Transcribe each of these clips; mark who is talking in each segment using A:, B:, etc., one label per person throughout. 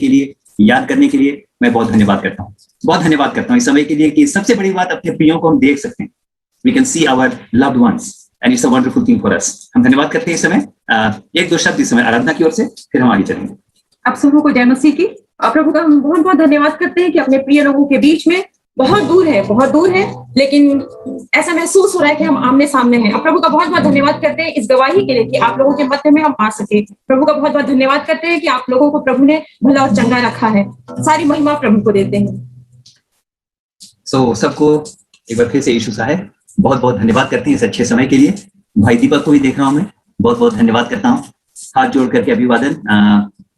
A: के लिए, याद करने के लिए मैं बहुत धन्यवाद करता हूँ। बहुत धन्यवाद करता हूँ इस समय के लिए कि सबसे बड़ी बात अपने प्रियों को हम देख सकते हैं। We can see our loved ones and it's a wonderful thing for us. हम धन्यवाद करते हैं इस समय। एक दो शब्द इस समय आराधना की ओर से, फिर हम आगे चलेंगे।
B: आप सबों को जय मसीह की। प्रभु का हम बहुत बहुत धन्यवाद करते हैं कि अपने प्रिय लोगों के बीच में बहुत दूर है, लेकिन ऐसा महसूस हो रहा है कि हम आमने सामने हैं। अब प्रभु का बहुत बहुत धन्यवाद करते हैं इस गवाही के लिए कि आप लोगों के मध्य में हम आ सके। प्रभु का बहुत बहुत धन्यवाद करते हैं कि आप लोगों को प्रभु ने भला और चंगा रखा है। सारी महिमा प्रभु को देते हैं।
A: सबको एक बार फिर से यीशु साहब बहुत बहुत धन्यवाद करते हैं इस अच्छे समय के लिए। भाई दीपक को भी देख रहा हूं मैं, बहुत बहुत धन्यवाद करता हूँ। हाथ जोड़ करके अभिवादन।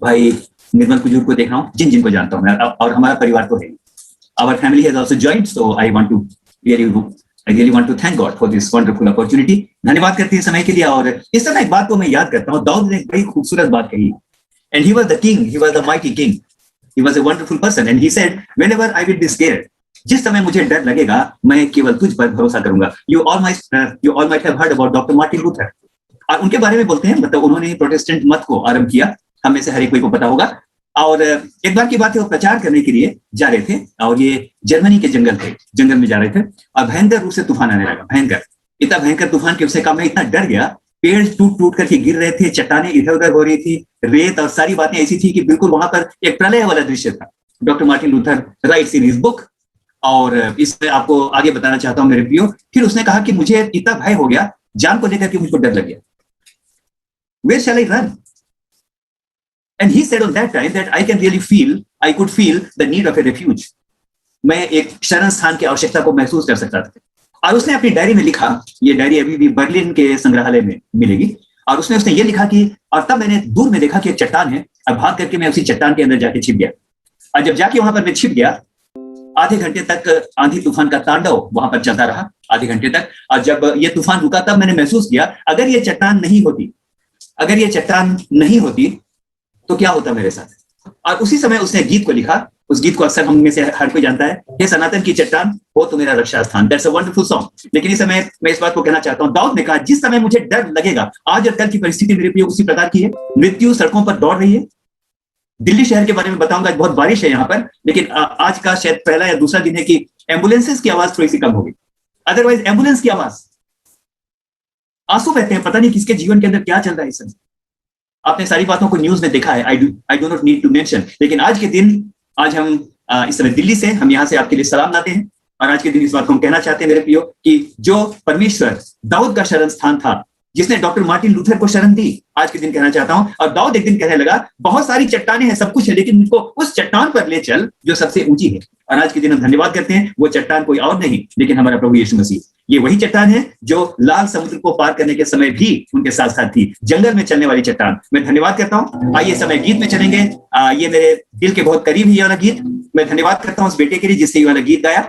A: भाई निर्मल कुजूर को देख रहा हूँ, जिनको जानता हूँ मैं, और हमारा परिवार तो है। Our family has also joined, so I really want to thank God for this wonderful opportunity. धन्यवाद करते हैं समय के लिए। और इस समय एक बात को मैं याद करता हूँ, दाऊद ने एक बड़ी खूबसूरत बात कही। And he was the king, he was the mighty king, he was a wonderful person, and he said, whenever I will be scared, जिस समय मुझे डर लगेगा, मैं केवल तुझ पर भरोसा करूंगा। You all might have heard about Dr. Martin Luther. और उनके बारे में बोलते हैं, मतलब उन्होंने प्रोटेस्टेंट मत को आरंभ किया, हम में से हर एक को पता होगा। और एक बार की बात है, वो प्रचार करने के लिए जा रहे थे, और ये जर्मनी के जंगल में जा रहे थे, और भयंकर रूप से तूफान आने लगा। इतना भयंकर तूफान कि उसने कहा मैं इतना डर गया, पेड़ टूट करके गिर रहे थे, चट्टानें इधर उधर हो रही थी, रेत और सारी बातें ऐसी थी कि बिल्कुल वहां पर एक प्रलय वाला दृश्य था। Doctor Martin Luther rights in his book, और इसमें आपको आगे बताना चाहता हूं मेरे प्रियो। फिर उसने कहा कि मुझे इतना भय हो गया, जान को लेकर के मुझको डर लग गया। Where shall I run? And he said on that time that I could feel the need of a refuge. मैं एक शरण स्थान की आवश्यकता को महसूस कर सकता था। और उसने अपनी डायरी में लिखा, ये डायरी अभी भी बर्लिन के संग्रहालय में मिलेगी, और उसने ये लिखा कि और तब मैंने दूर में देखा कि एक चट्टान है, और भाग करके मैं उसी चट्टान के अंदर जाके छिप गया। और जब जाके वहां पर मैं छिप गया, आधे घंटे तक आंधी तूफान का तांडव वहां पर चलता रहा, आधे घंटे तक। और जब ये तूफान रुका, तब मैंने महसूस किया अगर ये चट्टान नहीं होती तो क्या होता मेरे साथ। और उसी समय उसने गीत को लिखा। उस गीत को अक्सर हम में से हर कोई जानता है, हे सनातन की चट्टान हो तो मेरा रक्षा स्थान। That's a wonderful song. लेकिन इस समय मैं इस बात को कहना चाहता हूं, दाऊद ने कहा जिस समय मुझे डर लगेगा, आज और कल की परिस्थिति मेरे प्रिय उसी प्रकार की है। मृत्यु सड़कों पर दौड़ रही है। दिल्ली शहर के बारे में बताऊंगा, बहुत बारिश है यहाँ पर, लेकिन आज का शायद पहला या दूसरा दिन है कि एम्बुलेंसेस की आवाज थोड़ी सी कम हो गई। अदरवाइज एम्बुलेंस की आवाज, आंसू बहते हैं, पता नहीं किसके जीवन के अंदर क्या चल रहा है इस समय। आपने सारी बातों को न्यूज में देखा है, I do not need to mention. लेकिन आज के दिन, आज हम इस समय दिल्ली से, हम यहाँ से आपके लिए सलाम लाते हैं। और आज के दिन इस बात को हम कहना चाहते हैं मेरे प्रियो कि जो परमेश्वर दाऊद का शरण स्थान था, जिसने डॉक्टर मार्टिन लूथर को शरण दी, आज के दिन कहना चाहता हूं। और दाऊद एक दिन कहने लगा, बहुत सारी चट्टानें हैं, सब कुछ है, लेकिन मुझको उस चट्टान पर ले चल जो सबसे ऊंची है। और आज के दिन हम धन्यवाद करते हैं, वो चट्टान कोई और नहीं लेकिन हमारा प्रभु यीशु मसीह। ये वही चट्टान है जो लाल समुद्र को पार करने के समय भी उनके साथ साथ थी, जंगल में चलने वाली चट्टान। मैं धन्यवाद करता हूँ। आइए समय गीत में चलेंगे। ये मेरे दिल के बहुत करीब है ये वाला गीत। मैं धन्यवाद करता हूँ उस बेटे के लिए जिससे ये वाला गीत गाया,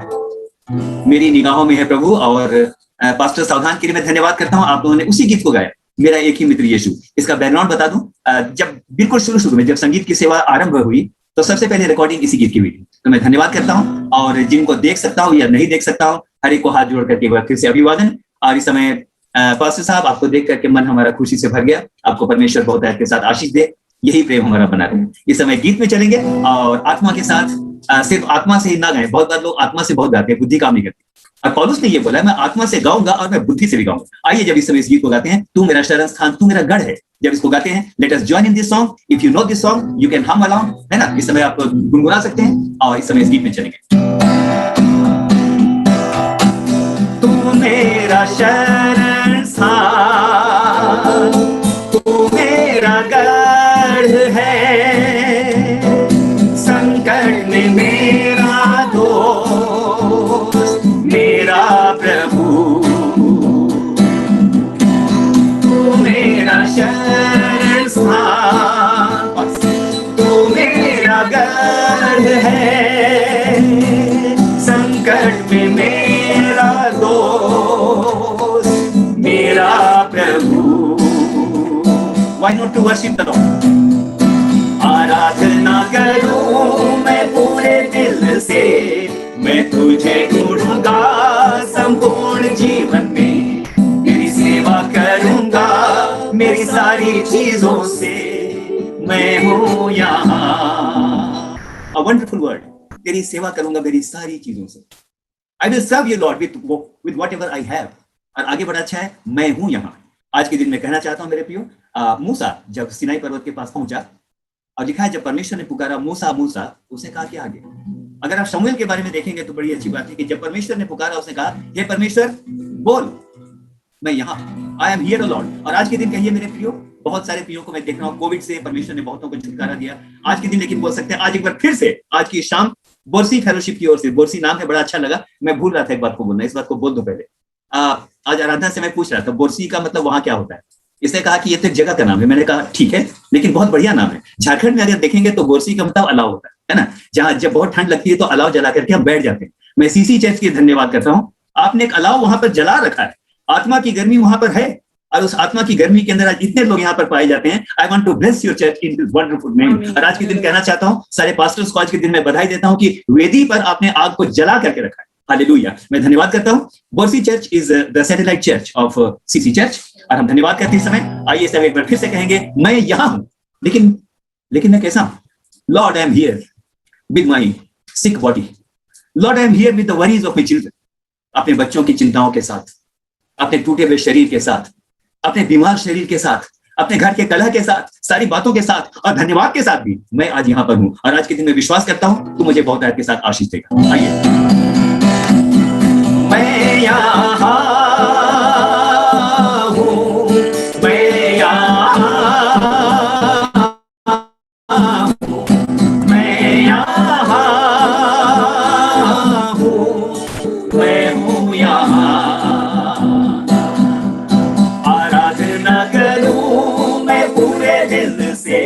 A: मेरी निगाहों में है प्रभु। और पास्टर सावधान के लिए मैं धन्यवाद करता हूँ, आप लोगों ने उसी गीत को गाया, मेरा एक ही मित्र यीशु। इसका बैकग्राउंड बता दूं, जब बिल्कुल शुरू में जब संगीत की सेवा आरंभ हुई तो सबसे पहले रिकॉर्डिंग इसी गीत की हुई थी। तो मैं धन्यवाद करता हूं, और जिनको देख सकता हूं या नहीं देख सकता हूं, हर एक को हाथ जोड़ करके फिर से अभिवादन। और इस समय पास्टर साहब, आपको देख करके मन हमारा खुशी से भर गया। आपको परमेश्वर बहुत के साथ आशीष दे, यही प्रेम हमारा बना रहे। इस समय गीत में चलेंगे और आत्मा के साथ, सिर्फ आत्मा से ही ना गाएं। बहुत बार लोग आत्मा से बहुत गाते हैं, बुद्धि काम नहीं करती। और पौलुस ने ये बोला, मैं आत्मा से गाऊंगा और मैं बुद्धि से भी गाऊंगा। आइए जब इस समय इस गीत को गाते हैं, तू मेरा शरण स्थान, तू मेरा गढ़ है, जब इसको गाते हैं, let us join in this song. If you know this song you can हम अलोंग, है ना। इस समय आप गुनगुना सकते हैं और इस समय इस गीत में चलेंगे। तू मेरा शरण स्थान, तू मेरा गढ़ है, संकट में मेरा दोस्त, मेरा प्रभु। तू मेरा शरण स्थान, तू मेरा गढ़ है, संकट में मेरा दोस्त, मेरा प्रभु। Why not to worship the Lord? आराधना करूं मैं पूरे दिल से, मैं तुझे ढूंढूंगा संपूर्ण जीवन में, तेरी सेवा करूंगा मेरी सारी चीजों से, मैं हूं यहाँ। वंडरफुल वर्ड, तेरी सेवा करूंगा मेरी सारी चीजों से। I will serve you Lord with whatever I have. और आगे बड़ा अच्छा है, मैं हूं यहाँ। आज के दिन में कहना चाहता हूं मेरे प्रियो, मूसा जब सिनाई पर्वत के पास पहुंचा और लिखा है जब परमेश्वर ने पुकारा मूसा मूसा, उसने कहा कि आगे। अगर आप शमूएल के बारे में देखेंगे तो बड़ी अच्छी बात है कि जब परमेश्वर ने पुकारा उसने कहा हे परमेश्वर बोल, मैं यहाँ, I am here O Lord. और आज के दिन कहिए मेरे प्रियो, बहुत सारे प्रियो को मैं देख रहा हूँ, कोविड से परमेश्वर ने बहुतों को छुटकारा दिया। आज के दिन लेकिन बोल सकते हैं आज एक बार फिर से, आज की शाम बोरसी फेलोशिप की ओर से, बोरसी नाम है, बड़ा अच्छा लगा। मैं भूल रहा था एक बात को बोलना, इस बात को बोल दो पहले। आज आराधना से मैं पूछ रहा था बोरसी का मतलब वहां क्या होता है, इसने कहा कि ये तो एक जगह का नाम है। मैंने कहा ठीक है, लेकिन बहुत बढ़िया नाम है। झारखंड में अगर देखेंगे तो बोरसी का मतलब अलाव होता है ना, जहां जब बहुत ठंड लगती है तो अलाव जला करके हम बैठ जाते हैं। मैं सीसी चर्च की धन्यवाद करता हूँ, आपने एक अलाव वहां पर जला रखा है, आत्मा की गर्मी वहां पर है, और उस आत्मा की गर्मी के अंदर आज इतने लोग यहाँ पर पाए जाते हैं। I want to bless your church in this wonderful name. और आज के दिन कहना चाहता हूँ सारे पास्टर्स को आज के दिन में बधाई देता हूँ कि वेदी पर आपने आग को जला करके रखा है। हालेलुया, मैं धन्यवाद करता हूँ। Borsi church is the satellite church of CC church, और हम धन्यवाद करते हैं इस समय। आइए सब एक बार फिर से कहेंगे, मैं यहाँ हूँ, लेकिन मैं कैसा हूँ? Lord I am here with my sick body, Lord I am here with the worries of my children. अपने बच्चों की चिंताओं के साथ, अपने टूटे हुए शरीर के साथ, अपने बीमार शरीर के साथ, अपने घर के कलह के साथ, सारी बातों के साथ और धन्यवाद के साथ भी मैं आज यहाँ पर हूँ। और आज के दिन में विश्वास करता हूँ तू मुझे बहुत आपके साथ आशीष देगा। आइए, मैं यहाँ हूँ, मैं यहाँ हूँ, मैं यहाँ हूँ, मैं हूँ यहाँ। आराधना करूँ मैं पूरे दिल से,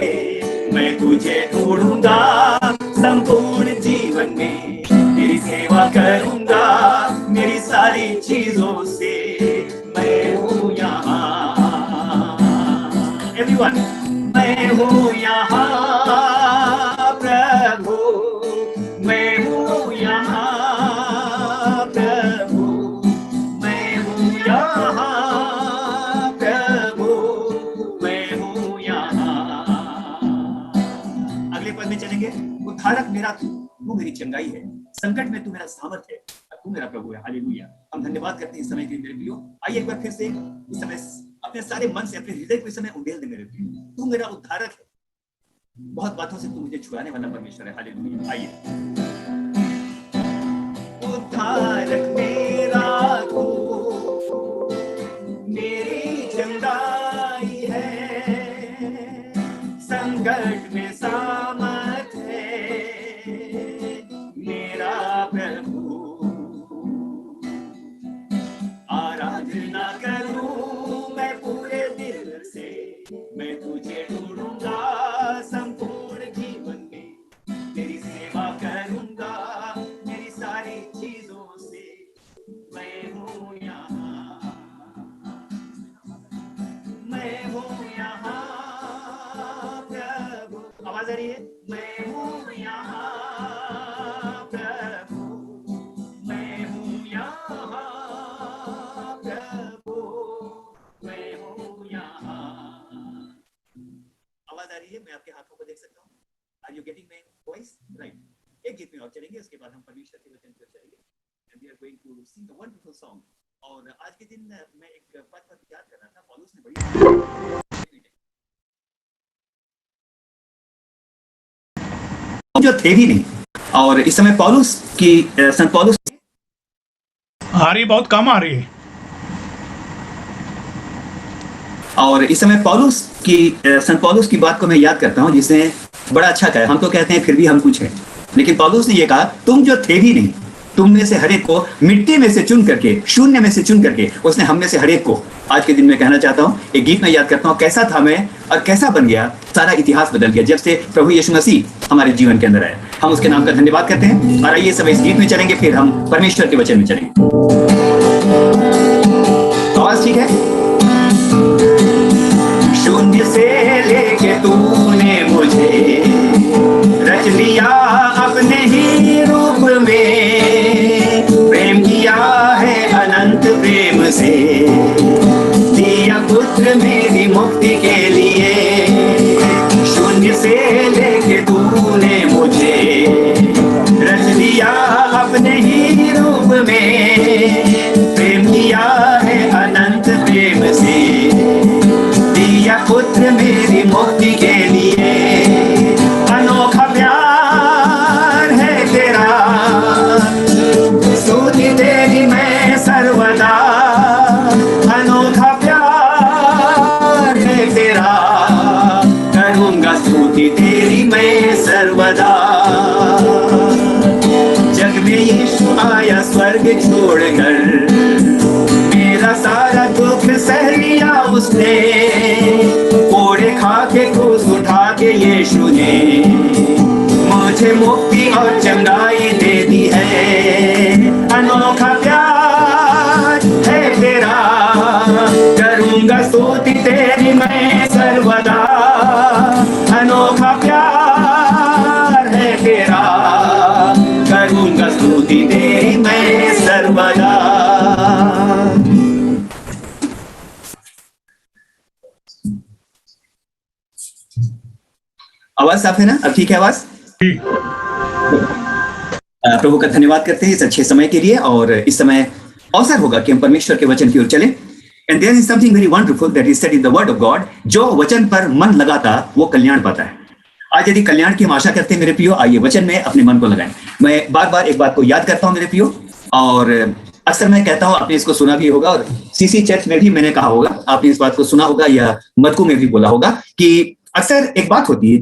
A: मैं तुझे ढूंढूंगा संपूर्ण जीवन में, तेरी सेवा करूंगा मेरी सारी चीजों से, मैं हूँ यहाँ। एवरीवन, मैं हूँ यहाँ प्रभु, मैं हूँ यहाँ प्रभु, मैं हूँ यहाँ प्रभु, मैं हूँ यहाँ। अगले पद में चलेंगे, उद्धारक मेरा तू मेरी चंगाई है, संकट में तू मेरा सामर्थ है, तू मेरा प्रभु है। हालेलुया, हम धन्यवाद करते हैं इस समय के लिए मेरे प्रियो। आइए एक बार फिर से इस समय अपने सारे मन से, अपने हृदय को इस समय उंडेल दे मेरे प्रियो, तू मेरा उद्धारक है, बहुत बातों से तू मुझे छुड़ाने वाला परमेश्वर है। हालेलुया, आइए। उद्धारक मेरा तू मेरी चंगाई है, संकट में सामर्थ है मेरा प्रभु। आराधना करूं मैं पूरे दिल से, मैं तुझे ढूंढूंगा संपूर्ण जीवन में, तेरी सेवा करूंगा मेरी सारी चीजों से, मैं हूँ यहाँ, मैं हूँ यहाँ प्रभु। आवाज आ रही है? मैं हूँ यहाँ प्रभु, मैं हूँ यहाँ प्रभु, मैं हूँ यहाँ। आवाज आ रही है? मैं आपके हाथों को देख सकता हूँ। Are you getting my voice? Right. एक गीत में और चलेंगे, उसके बाद हम परमेश्वर के वचन पर चलेंगे। And we are going to sing a wonderful song. और आज के दिन मैं एक पद पर याद कर रहा था, पौलुस ने बड़ी जो थे भी नहीं, और इस समय पौलुस की संत पौलुस
C: आ रही, बहुत कम आ रही है।
A: और इस समय पौलुस की संत पौलुस की बात को मैं याद करता हूँ, जिसने बड़ा अच्छा कहा। हम तो कहते हैं फिर भी हम कुछ हैं, लेकिन पौलुस ने ये कहा तुम जो थे भी नहीं, तुम में से हर एक को मिट्टी में से चुन करके, शून्य में से चुन करके उसने हम में से हर एक को। आज के दिन में कहना चाहता हूँ, एक गीत में याद करता हूँ, कैसा था मैं और कैसा बन गया, सारा इतिहास बदल गया जब से प्रभु यीशु मसीह हमारे जीवन के अंदर आए। हम उसके नाम का धन्यवाद करते हैं। और आइए सब इस गीत में चलेंगे, फिर हम परमेश्वर के वचन में चलेंगे। आवाज ठीक है? शून्य से लेके तूने मुझे रच लिया अपने ही रूप में, प्रेम किया है अनंत प्रेम से, दिया पुत्र मेरी मुक्ति के लिए। शून्य से लेके तूने मुझे सर्वदा। जग में यीशु आया स्वर्ग छोड़कर, मेरा सारा दुख सह लिया उसने, कोड़े खा के क्रूस उठा के यीशु ने मुझे मुक्ति और चंगाई दे दी है। अनोखा प्यार है तेरा, करूंगा स्तुति तेरी मैं सर्वदा। अनोखा प्यार है तेरा, करूंगा स्तुति तेरी मैं सर्वदा। आवाज साफ है ना? अब ठीक है आवाज? प्रभु का धन्यवाद करते हैं इस अच्छे समय के लिए, और इस समय अवसर होगा कि हम परमेश्वर के वचन की ओर चलें। And there is something very wonderful that is said in the word of God. जो वचन पर मन लगाता वो कल्याण पाता है। आज यदि कल्याण की हम आशा करते हैं मेरे प्रियो, आइए वचन में अपने मन को लगाएं। मैं बार बार एक बात को याद करता हूं मेरे प्रियो, और अक्सर मैं कहता हूं, आपने इसको सुना भी होगा और सीसी चर्च में भी मैंने कहा होगा, आपने इस बात को सुना होगा या मत्कू में भी बोला होगा कि अक्सर एक बात होती है,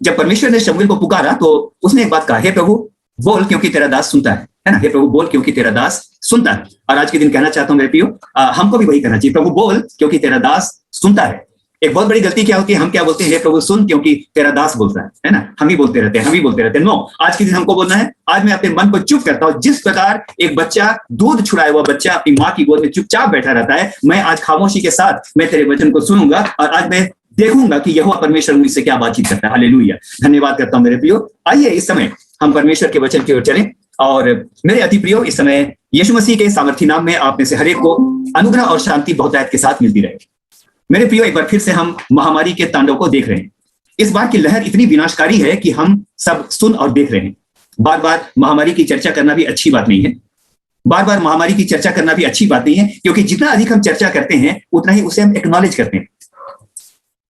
A: जब परमेश्वर ने शमूएल को पुकारा तो उसने एक बात कहा, हे प्रभु बोल क्योंकि तेरा दास सुनता है ना? हे प्रभु बोल क्योंकि तेरा दास सुनता है। और आज के दिन कहना चाहता हूं मेरे प्रियो, हमको भी वही कहना चाहिए, प्रभु बोल क्योंकि तेरा दास सुनता है। एक बहुत बड़ी गलती क्या होती है, हम क्या बोलते हैं, हे प्रभु सुन क्योंकि तेरा दास बोलता है ना? हम ही बोलते रहते हैं। नो, आज के दिन हमको बोलना है, आज मैं अपने मन को चुप करता हूं। जिस प्रकार एक बच्चा, दूध छुड़ाया हुआ बच्चा अपनी माँ की गोद में चुपचाप बैठा रहता है, मैं आज खामोशी के साथ मैं तेरे वचन को सुनूंगा और आज मैं देखूंगा कि यहोवा परमेश्वर मुझसे क्या बातचीत करता है। हालेलुया, धन्यवाद करता हूं मेरे प्रियो। आइए इस समय हम परमेश्वर के वचन की ओर चलें, और मेरे अति प्रियो, इस समय यीशु मसीह के सामर्थी नाम में आप में से हर एक को अनुग्रह और शांति बहुतायत के साथ मिलती रहे। मेरे प्रियो, एक बार फिर से हम महामारी के तांडव को देख रहे हैं। इस बार की लहर इतनी विनाशकारी है कि हम सब सुन और देख रहे हैं। बार बार महामारी की चर्चा करना भी अच्छी बात नहीं है। बार बार महामारी की चर्चा करना भी अच्छी बात नहीं है, क्योंकि जितना अधिक हम चर्चा करते हैं उतना ही उसे हम एक्नॉलेज करते हैं।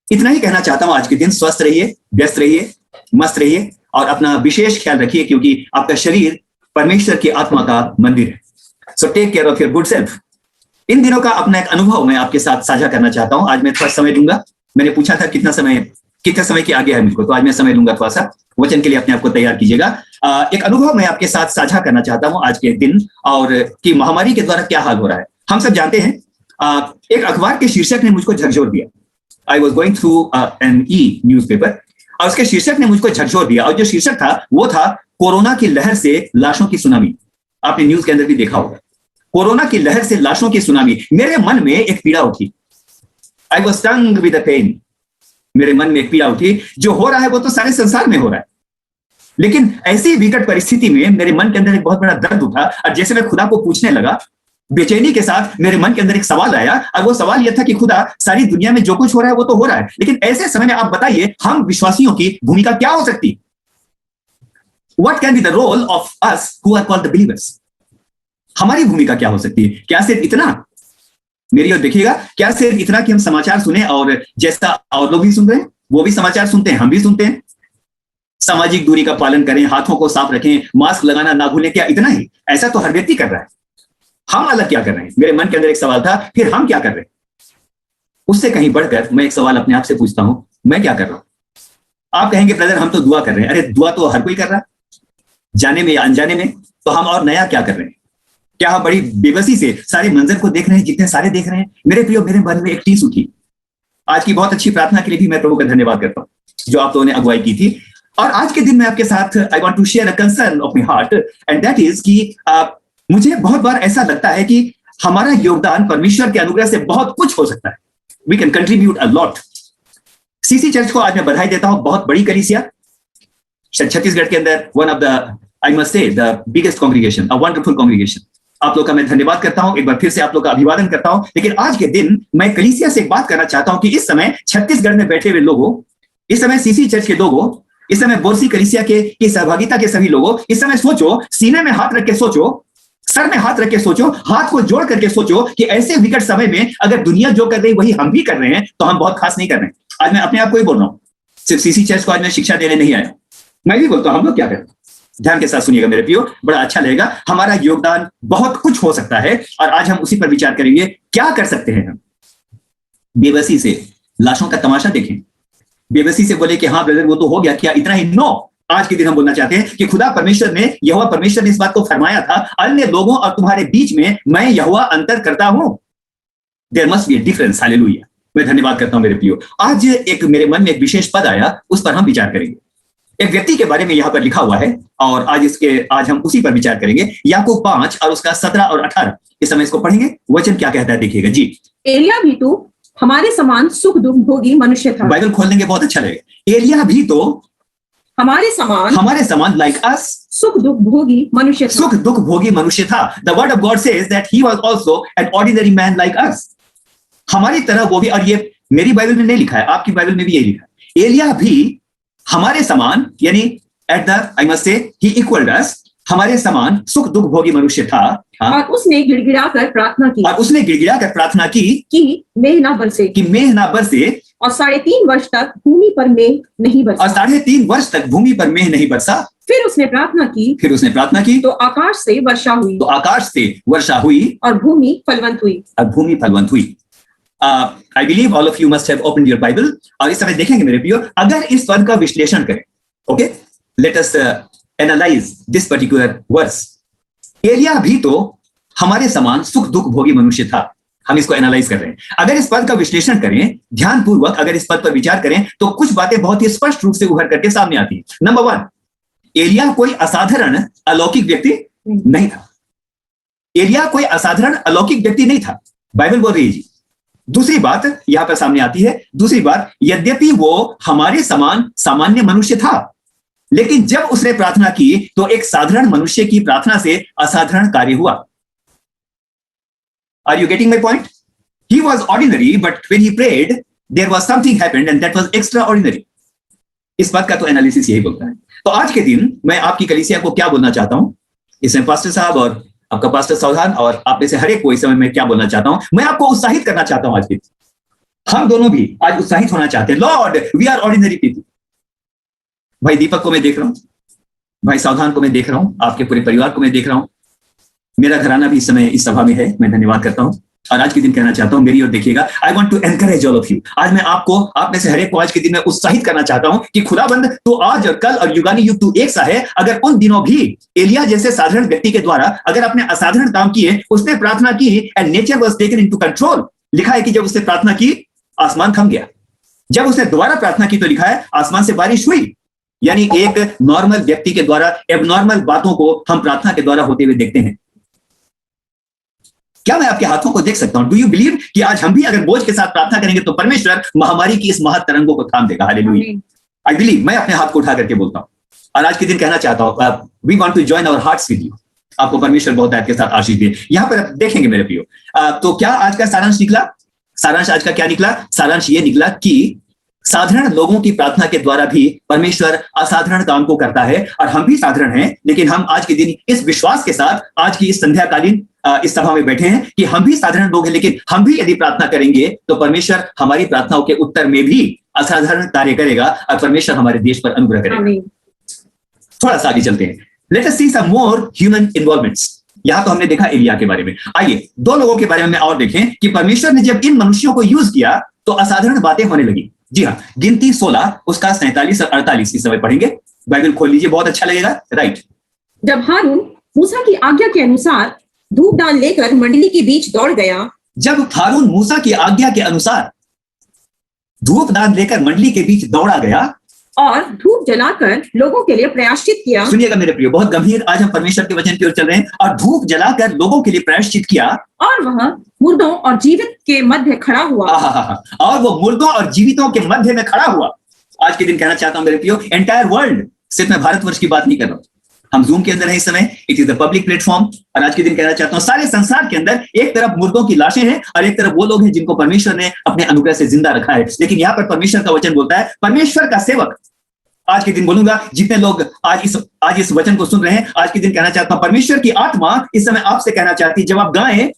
A: इतना ही कहना चाहता हूं आज के दिन, स्वस्थ रहिए, व्यस्त रहिए, मस्त रहिए और अपना विशेष ख्याल रखिए, क्योंकि आपका शरीर परमेश्वर की आत्मा का मंदिर है। So take care of your good self. इन दिनों का अपना एक अनुभव मैं आपके साथ साझा करना चाहता हूं। आज मैं थोड़ा समय दूंगा। मैंने पूछा था कितने समय की आगे है मुझको, तो आज मैं समय लूंगा थोड़ा सा। वचन के लिए अपने आप को तैयार कीजिएगा। एक अनुभव मैं आपके साथ साझा करना चाहता हूं आज के दिन, और कि महामारी के द्वारा क्या हाल हो रहा है। हम सब जानते हैं, एक अखबार के शीर्षक ने मुझको झकझोर दिया। I was going through an newspaper, और उसके शीर्षक ने मुझको झकझोर दिया, और जो शीर्षक था वो था कोरोना की लहर से लाशों की सुनामी। आपने न्यूज के अंदर भी देखा होगा, कोरोना की लहर से लाशों की सुनामी। मेरे मन में एक पीड़ा उठी। I was stung with a pain. मेरे मन में एक पीड़ा उठी, जो हो रहा है वो तो सारे संसार में हो रहा है, लेकिन ऐसी विकट परिस्थिति में मेरे मन के अंदर एक बहुत बड़ा दर्द उठा। और जैसे मैं खुदा को पूछने लगा, बेचैनी के साथ मेरे मन के अंदर एक सवाल आया, और वो सवाल यह था कि खुदा, सारी दुनिया में जो कुछ हो रहा है वो तो हो रहा है, लेकिन ऐसे समय में आप बताइए हम विश्वासियों की भूमिका क्या हो सकती है? What can be the role of us who are called the believers? हमारी भूमिका क्या हो सकती है? क्या सिर्फ इतना, मेरी ओर देखिएगा, क्या सिर्फ इतना कि हम समाचार सुने और जैसा और लोग भी सुन रहे हैं वो भी समाचार सुनते हैं, हम भी सुनते हैं, सामाजिक दूरी का पालन करें, हाथों को साफ रखें, मास्क लगाना ना भूलें, क्या इतना ही? ऐसा तो हर व्यक्ति कर रहा है। हम अलग क्या कर रहे हैं? मेरे मन के अंदर एक सवाल था, फिर हम क्या कर रहे हैं? उससे कहीं बढ़कर मैं एक सवाल अपने आप से पूछता हूं, मैं क्या कर रहा हूं? आप कहेंगे ब्रदर हम तो दुआ कर रहे हैं। अरे दुआ तो हर कोई कर रहा है, जाने में या अनजाने में। तो हम और नया क्या कर रहे हैं? क्या हम बड़ी बेबसी से सारे मंजर को देख रहे हैं, जितने सारे देख रहे हैं? मेरे प्रियो, मेरे मन में एक टीस उठी। आज की बहुत अच्छी प्रार्थना के लिए भी मैं प्रभु का धन्यवाद करता हूं, जो आप लोगों ने अगुवाई की थी। और आज के दिन मैं आपके साथ I want to share a concern of my heart, and that is कि मुझे बहुत बार ऐसा लगता है कि हमारा योगदान परमेश्वर के अनुग्रह से बहुत कुछ हो सकता है। We can contribute a lot. CC church को आज मैं बधाई देता हूं, बहुत बड़ी कलीसिया, छत्तीसगढ़ के अंदर one of the, I must say, the biggest congregation, a wonderful congregation. आप लोग का मैं धन्यवाद करता हूं, एक बार फिर से आप लोग का अभिवादन करता हूं। लेकिन आज के दिन मैं कलीसिया से एक बात करना चाहता हूं कि इस समय छत्तीसगढ़ में बैठे हुए लोगों, इस समय सीसी चर्च के लोगों, इस समय बोरसी कलीसिया की सहभागिता के सभी लोगों, इस समय सोचो, सीने में हाथ रख के सोचो, सर में हाथ रख के सोचो, हाथ को जोड़ करके सोचो कि ऐसे विकट समय में अगर दुनिया जो कर रही वही हम भी कर रहे हैं तो हम बहुत खास नहीं कर रहे हैं। आज मैं अपने आप को ही बोल रहा हूं, सिर्फ सीसी चर्च को आज मैं शिक्षा देने नहीं आया, मैं भी बोलता हूं हम लोग क्या करें। ध्यान के साथ सुनिएगा मेरे प्रियो, बड़ा अच्छा लगेगा। हमारा योगदान बहुत कुछ हो सकता है और आज हम उसी पर विचार करेंगे। क्या कर सकते हैं हम? बेबसी से लाशों का तमाशा देखें, बेबसी से बोले कि हाँ ब्रदर वो तो हो गया, क्या इतना ही? नो, आज के दिन हम बोलना चाहते हैं कि खुदा परमेश्वर ने, यहोवा परमेश्वर ने इस बात को फरमाया था, अन्य लोगों और तुम्हारे बीच में मैं यहोवा अंतर करता हूं। There must be a difference. Hallelujah. मैं धन्यवाद करता हूं मेरे प्रियो। आज एक मेरे मन में एक विशेष पद आया, उस पर हम विचार करेंगे। एक व्यक्ति के बारे में यहां पर लिखा हुआ है और आज हम उसी पर विचार करेंगे। याकूब 5 और उसका 17 और 18 इस समय इसको पढ़ेंगे। वचन क्या कहता है देखिएगा जी।
B: एलिया भी तो हमारे समान सुख दुख भोगी मनुष्य था।
A: बाइबल खोल देंगे, बहुत अच्छा लगेगा। एलिया भी तो
B: हमारे समान
A: लाइक अस
B: सुख दुख भोगी मनुष्य था।
A: सुख दुख भोगी मनुष्य था। The word of God says that he was also an ordinary man like us. हमारी तरह वो भी, और ये मेरी बाइबल में नहीं लिखा है, आपकी बाइबल में भी यही लिखा है। एलिया भी हमारे समान, यानी at the I must say he equalled अस, हमारे समान सुख दुख भोगी मनुष्य था। हाँ?
B: और उसने गिड़गिड़ाकर प्रार्थना की कि मेघ ना बरसे, और 3.5 वर्ष तक भूमि पर मेघ नहीं बरसा। फिर उसने प्रार्थना की तो आकाश से वर्षा हुई और भूमि फलवंत हुई।
A: I believe all of you must have opened your Bible, और इस समय देखेंगे मेरे प्रियो, अगर इस पद का विश्लेषण करें, okay, let us analyze this particular verse. एलिया भी तो हमारे समान सुख दुख भोगी मनुष्य था। हम इसको एनालाइज कर रहे हैं। अगर इस पद का विश्लेषण करें ध्यानपूर्वक, अगर इस पद पर विचार करें तो कुछ बातें बहुत ही स्पष्ट रूप से उभर करके सामने आती हैं। नंबर 1, एलिया कोई असाधारण अलौकिक व्यक्ति नहीं था। एलिया कोई असाधारण अलौकिक व्यक्ति नहीं था, बाइबल बोल रही है जी। दूसरी बात यहां पर सामने आती है, दूसरी बात, यद्यपि वो हमारे समान सामान्य मनुष्य था, लेकिन जब उसने प्रार्थना की तो एक साधारण मनुष्य की प्रार्थना से असाधारण कार्य हुआ। Are you getting my point? He was ordinary, but when he prayed, there was something happened and that was extraordinary. इस बात का तो एनालिसिस यही बोलता है। तो आज के दिन मैं आपकी कलीसिया को क्या बोलना चाहता हूं, इसमें पास्टर साहब और आपका पास्टर सावधान और आप में से हर एक को इस समय मैं क्या बोलना चाहता हूं, मैं आपको उत्साहित करना चाहता हूं। आज के दिन हम दोनों भी आज उत्साहित होना चाहते हैं। Lord, we are ordinary people. भाई दीपक को मैं देख रहा हूं, भाई सावधान को मैं देख रहा हूं, आपके पूरे परिवार को मैं देख रहा हूं, मेरा घराना भी इस समय इस सभा में है। मैं धन्यवाद करता हूं और आज के दिन कहना चाहता हूं, मेरी ओर देखिएगा। I want to encourage all of you. आज मैं आपको, आप में से हर एक को आज के दिन में उत्साहित करना चाहता हूं कि खुदाबंद तो आज और कल और युगानी युग तो एक सा है। अगर उन दिनों भी एलिया जैसे साधारण व्यक्ति के द्वारा अगर आपने असाधारण काम किए, उसने प्रार्थना की and nature was taken into control. लिखा है कि जब उसने प्रार्थना की आसमान थम गया। जब उसने दोबारा प्रार्थना की तो लिखा है आसमान से बारिश हुई। यानी एक नॉर्मल व्यक्ति के द्वारा एबनॉर्मल बातों को हम प्रार्थना के द्वारा होते हुए देखते हैं। क्या मैं आपके हाथों को देख सकता हूं? डू यू बिलीव कि आज हम भी अगर बोझ के साथ प्रार्थना करेंगे तो परमेश्वर महामारी की इस महातरंगों को थाम देगा? हालेलुया। I believe. मैं अपने हाथ को उठा करके बोलता हूं और आज के दिन कहना चाहता हूं, we want to join our hearts with you. आपको परमेश्वर बहुत आपके साथ आशीष दे। यहां पर आप देखेंगे मेरे प्रियो, तो क्या आज का सारांश निकला? सारांश आज का क्या निकला? सारांश ये निकला कि साधारण लोगों की प्रार्थना के द्वारा भी परमेश्वर असाधारण काम को करता है। और हम भी साधारण हैं, लेकिन हम आज के दिन इस विश्वास के साथ आज की इस संध्याकालीन इस सभा में बैठे हैं कि हम भी साधारण लोग हैं, लेकिन हम भी यदि प्रार्थना करेंगे तो परमेश्वर हमारी प्रार्थनाओं के उत्तर में भी असाधारण कार्य करेगा और परमेश्वर हमारे देश पर अनुग्रह करेगा। थोड़ा सा आगे चलते हैं। लेट अस सी सम मोर ह्यूमन इन्वॉल्वमेंट्स। यहां तो हमने देखा एलिया के बारे में। आइए 2 लोगों के बारे में और देखें कि परमेश्वर ने जब इन मनुष्यों को यूज किया तो असाधारण बातें होने लगी। जी हाँ, गिनती 16 उसका 47 और 48 इस समय पढ़ेंगे। बाइबल खोल लीजिए, बहुत अच्छा लगेगा। राइट।
B: जब हारून मूसा की आज्ञा के अनुसार धूप दान लेकर मंडली के बीच दौड़ गया।
A: जब हारून मूसा की आज्ञा के अनुसार धूप दान लेकर मंडली के बीच दौड़ा गया
B: और धूप जलाकर लोगों के लिए प्रायश्चित किया।
A: सुनिएगा मेरे प्रियो, बहुत गंभीर आज हम परमेश्वर के वचन की ओर चल रहे हैं। और धूप जलाकर लोगों के लिए प्रायश्चित किया
B: और वह मुर्दों और जीवित के मध्य खड़ा हुआ।
A: और वो मुर्दों और जीवितों के मध्य में खड़ा हुआ। आज के दिन कहना चाहता हूं मेरे प्रियो, एंटायर वर्ल्ड, सिर्फ मैं भारतवर्ष की बात नहीं कर रहा हूं, हम जूम के अंदर हैं इस समय, it is the public platform. और आज के दिन कहना चाहता हूं सारे संसार के अंदर एक तरफ मुर्दों की लाशें हैं और एक तरफ वो लोग हैं जिनको परमेश्वर ने अपने अनुग्रह से जिंदा रखा है। लेकिन यहाँ पर परमेश्वर का वचन बोलता है, परमेश्वर का सेवक, आज के दिन बोलूंगा जितने लोग आज इस वचन को सुन रहे हैं, आज के दिन कहना चाहता हूं परमेश्वर की आत्मा इस समय आपसे कहना चाहती है, जब आप गाएं,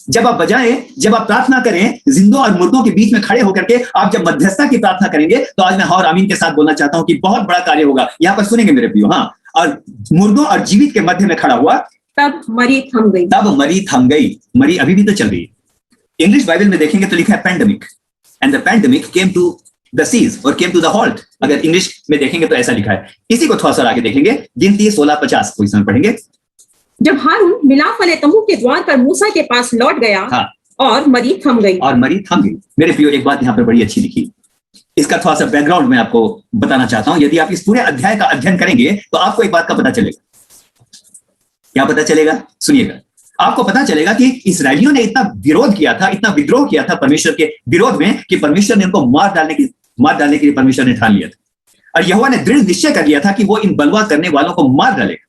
A: जब आप बजाएं, जब आप प्रार्थना करें, जिंदों और मुर्दों के बीच में खड़े होकर के आप जब मध्यस्थता की प्रार्थना करेंगे तो आज मैं हाँ और आमीन के साथ बोलना चाहता हूं कि बहुत बड़ा कार्य होगा। यहाँ पर सुनेंगे मेरे प्रियो। हाँ, और मुर्दों और जीवित के मध्य में खड़ा हुआ,
B: तब मरी थम गई।
A: तब मरी थम गई। मरी अभी भी तो चल रही है। इंग्लिश बाइबल में देखेंगे तो लिखा है pandemic, and the pandemic came to the cease और केम टू द हॉल्ट। अगर इंग्लिश में देखेंगे तो ऐसा लिखा है। इसी को थोड़ा सा आगे देखेंगे, गिनती 16:50 को इसमें पढ़ेंगे।
B: जब हारून मिलाप वाले तंबू के द्वार पर मूसा के पास लौट गया,
A: हाँ,
B: और मरी थम गई।
A: और मरी थम गई। मेरे प्रियो, एक बात यहाँ पर बड़ी अच्छी लिखी, इसका थोड़ा सा बैकग्राउंड मैं आपको बताना चाहता हूं। यदि आप इस पूरे अध्याय का अध्ययन करेंगे तो आपको एक बात का पता चलेगा। क्या पता चलेगा? सुनिएगा। आपको पता चलेगा कि इस्राएलियों ने इतना विरोध किया था, इतना विद्रोह किया था परमेश्वर के विरोध में, कि परमेश्वर ने उनको मार डालने के लिए परमेश्वर ने ठान लिया था। और यहोवा ने दृढ़ निश्चय कर लिया था कि वो इन बलवा करने वालों को मार डालेगा।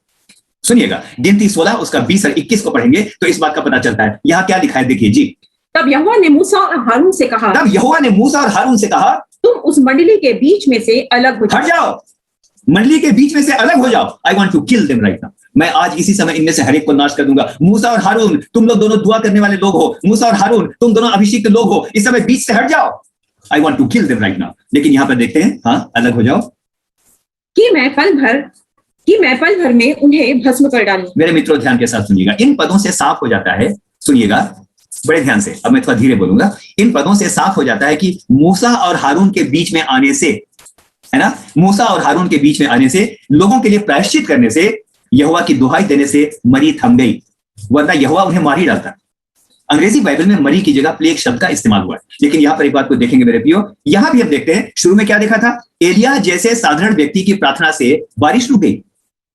A: सुनिएगा, गिनती 16 उसका 20 और 21 को पढ़ेंगे तो इस बात का पता चलता है। यहां क्या लिखा है, देखिए जी।
B: तब यहोवा ने मूसा और हारून से कहा, तुम उस मंडली के बीच में से अलग हो जाओ।
A: हट जाओ, मंडली के बीच में से अलग हो जाओ। I want to kill them right now. मैं आज इसी समय इनमें से हर एक को नाश कर दूंगा। मूसा और हारून, तुम लोग दोनों दुआ करने वाले लोग हो। मूसा और हारून, तुम दोनों अभिषिक्त लोग हो। इस समय बीच से हट जाओ। I want to kill them right now. लेकिन यहां पर देखते हैं, हाँ, अलग हो जाओ
B: कि मैं पल भर में उन्हें भस्म कर डालूं।
A: मेरे मित्रों, ध्यान के साथ सुनिएगा। इन पदों से साफ हो जाता है, सुनिएगा बड़े ध्यान से, अब मैं थोड़ा धीरे बोलूंगा। इन पदों से साफ हो जाता है कि मूसा और हारून के बीच में आने से, है ना, मूसा और हारून के बीच में आने से, लोगों के लिए प्रायश्चित करने से, यहोवा की दुहाई देने से मरी थम गई, वरना यहोवा उन्हें मार ही डालता। अंग्रेजी बाइबल में मरी की जगह प्लेग शब्द का इस्तेमाल हुआ है। लेकिन यहां पर एक बात को देखेंगे मेरे प्रियो, यहां भी हम देखते हैं शुरू में क्या देखा था, एलिया जैसे साधारण व्यक्ति की प्रार्थना से बारिश रुक गई।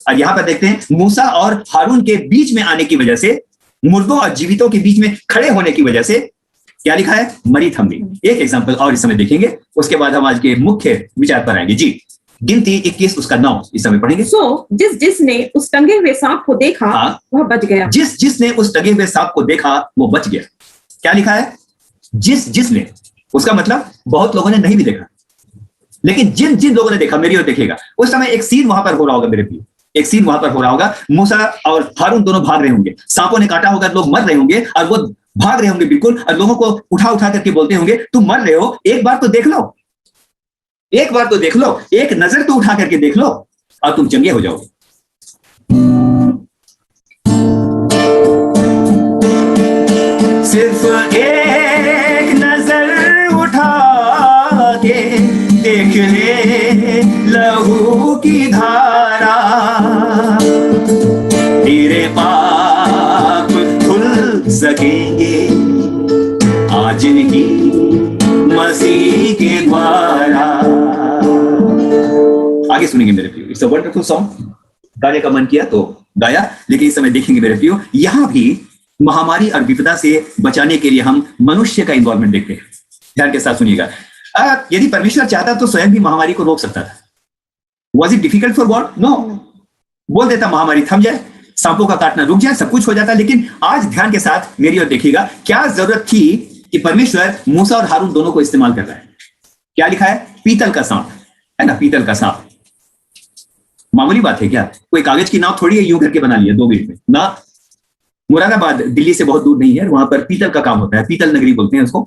A: और यहां पर देखते हैं मूसा और हारून के बीच में आने की वजह से, मुर्दों और जीवितों के बीच में खड़े होने की वजह से क्या लिखा है, मरी थम गई। एक एग्जांपल और इस समय देखेंगे, उसके बाद हम आज के मुख्य विचार पर आएंगे। जी, गिनती 21 उसका 9 इस समय पढ़ेंगे।
B: जिसने उस टंगे हुए सांप को देखा,
A: हाँ,
B: वह बच गया।
A: जिसने उस टंगे हुए सांप को देखा वो बच गया। क्या लिखा है, जिसने, उसका मतलब बहुत लोगों ने नहीं भी देखा, लेकिन जिन लोगों ने देखा, मेरी ओर देखिएगा। उस समय एक सीन वहां पर हो रहा होगा मेरे प्रिय, एक सीन वहां पर हो रहा होगा। मूसा और हारून दोनों भाग रहे होंगे, सांपों ने काटा होगा, लोग मर रहे होंगे और वो भाग रहे होंगे बिल्कुल, और लोगों को उठा करके बोलते होंगे, तुम मर रहे हो, एक बार तो देख लो, एक बार तो देख लो, एक नजर तो उठा करके देख लो और तुम चंगे हो जाओगे। सिर्फ एक नजर उठा के देख ले लहू की धारा, तेरे पाप धुल सकेंगे आज ही मसीह के द्वारा। आगे सुनेंगे मेरे प्रियो, इट्स अ वंडरफुल सॉन्ग। गाने का मन किया तो गाया, लेकिन इस समय देखेंगे मेरे प्रियो, यहां भी महामारी और विपदा से बचाने के लिए हम मनुष्य का इन्वॉल्वमेंट देखते हैं। ध्यान के साथ सुनिएगा। यदि परमेश्वर चाहता तो स्वयं भी महामारी को रोक सकता था। Was it difficult for God? No. बोल देता महामारी थम जाए, सांपों का काटना रुक जाए, सब कुछ हो जाता। लेकिन आज ध्यान के साथ मेरी ओर देखिएगा, क्या जरूरत थी कि परमेश्वर मूसा और हारून दोनों को इस्तेमाल कर रहा है। क्या लिखा है, पीतल का सांप, है ना, पीतल का सांप। मामूली बात है क्या? कोई कागज की नाव थोड़ी है, यूं करके बना लिया 2 मिनट में ना। मुरादाबाद दिल्ली से बहुत दूर नहीं है, वहां पर पीतल का काम होता है, पीतल नगरी बोलते हैं उसको।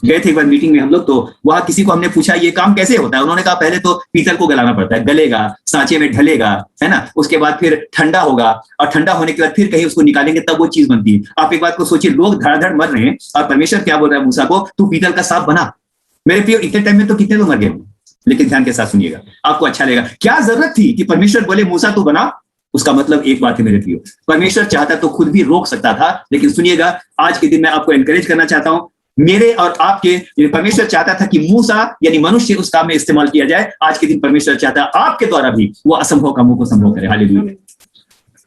A: गए थे एक बार मीटिंग में हम लोग, तो वहां किसी को हमने पूछा ये काम कैसे होता है। उन्होंने कहा पहले तो पीतल को गलाना पड़ता है, गलेगा, सांचे में ढलेगा, है ना, उसके बाद फिर ठंडा होगा, और ठंडा होने के बाद फिर कहीं उसको निकालेंगे, तब वो चीज बनती है। आप एक बात को सोचिए, लोग धड़ाधड़ मर रहे हैं और परमेश्वर क्या बोल रहा है मूसा को, तू पीतल का सांप बना। मेरे प्रियो, इतने टाइम में तो कितने लोग मर गए। लेकिन ध्यान के साथ सुनिएगा, आपको अच्छा लगेगा। क्या जरूरत थी कि परमेश्वर बोले मूसा तू बना? उसका मतलब एक बात है मेरे प्रियो, परमेश्वर चाहता तो खुद भी रोक सकता था। लेकिन सुनिएगा, आज के दिन मैं आपको एनकरेज करना चाहता हूं, मेरे और आपके, परमेश्वर चाहता था कि मूसा यानी मनुष्य उस काम में इस्तेमाल किया जाए। आज के दिन परमेश्वर चाहता है आपके द्वारा भी वो असंभव कामों को संभव करे। हालेलुया।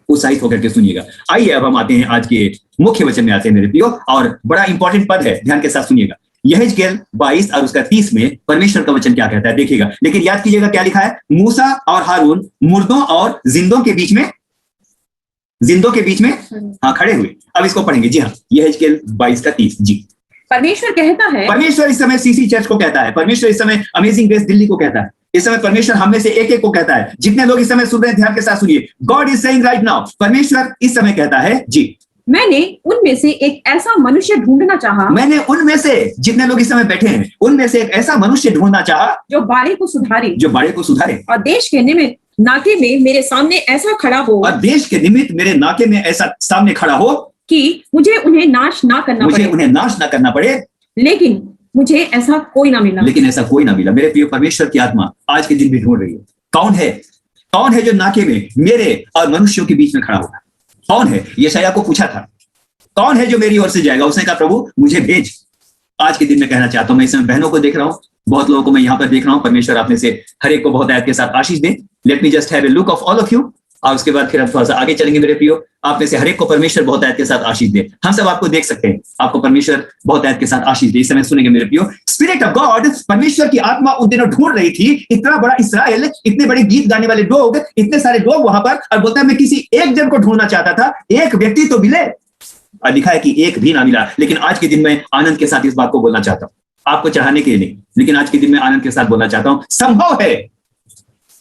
A: उत्साहित होकर के सुनिएगा। आइए अब हम आते हैं आज के मुख्य वचन में आते हैं मेरे प्रियो, और बड़ा इंपॉर्टेंट पद है, ध्यान के साथ सुनिएगा। यहेजकेल 22 और उसका 30 में परमेश्वर का वचन क्या कहता है देखिएगा। लेकिन याद कीजिएगा क्या लिखा है, मूसा और हारून मुर्दों और जिंदों के बीच में हाँ खड़े हुए। अब इसको पढ़ेंगे। जी हाँ, यहेजकेल 22 का 30। जी,
B: परमेश्वर कहता है,
A: परमेश्वर इस समय सीसी चर्च को कहता है, परमेश्वर इस समय अमेजिंग ग्रेस दिल्ली को कहता है, इस समय परमेश्वर हम में से एक को कहता है। जितने लोग इस समय सुन रहे हैं ध्यान के साथ सुनिए, God is saying right now, परमेश्वर इस समय कहता है, जी,
B: मैंने उनमें से एक ऐसा मनुष्य ढूंढना चाहा,
A: मैंने उनमें से, जितने लोग इस समय बैठे हैं उनमें से एक ऐसा मनुष्य ढूंढना चाहा
B: जो बाड़े को सुधारे, और देश के निमित्त नाके में मेरे सामने ऐसा खड़ा हो,
A: और देश के निमित्त मेरे नाके में ऐसा सामने खड़ा हो
B: कि मुझे उन्हें नाश ना करना पड़े।
A: लेकिन
B: मुझे ऐसा कोई ना मिला।
A: लेकिन ऐसा कोई ना मिला। मेरे प्रिय, परमेश्वर की आत्मा आज के दिन भी ढूंढ रही है। कौन है जो नाके में मेरे और मनुष्यों के बीच में खड़ा होगा? कौन है? यशायाह को पूछा था, कौन है जो मेरी ओर से जाएगा? उसने कहा, प्रभु मुझे भेज। आज के दिन में कहना चाहता हूं, मैं इस समय बहनों को देख रहा हूं, बहुत लोगों को मैं यहां पर देख रहा हूं। परमेश्वर आप में से हर एक को बहुत आयत के साथ आशीष दे। Let me just have a look of all of you, और उसके बाद फिर हम थोड़ा सा आगे चलेंगे। मेरे प्रियो, आप में से हर एक को परमेश्वर बहुत आयत के साथ आशीष दे। हम सब आपको देख सकते हैं, आपको परमेश्वर बहुत आयत के साथ आशीष दे। इस समय सुनेंगे मेरे प्रियो, स्पिरिट ऑफ गॉड, परमेश्वर की आत्मा उन दिनों ढूंढ रही थी। इतना बड़ा इस्राएल, इतने बड़े गीत गाने वाले लोग, इतने सारे लोग वहां पर, और बोलता है मैं किसी एक जन को ढूंढना चाहता था, एक व्यक्ति तो मिले। और लिखा है कि एक भी ना मिला। लेकिन आज के दिन में आनंद के साथ इस बात को बोलना चाहता हूं, आपको चढ़ाने के लिए नहीं, लेकिन आज के दिन में आनंद के साथ बोलना चाहता हूं,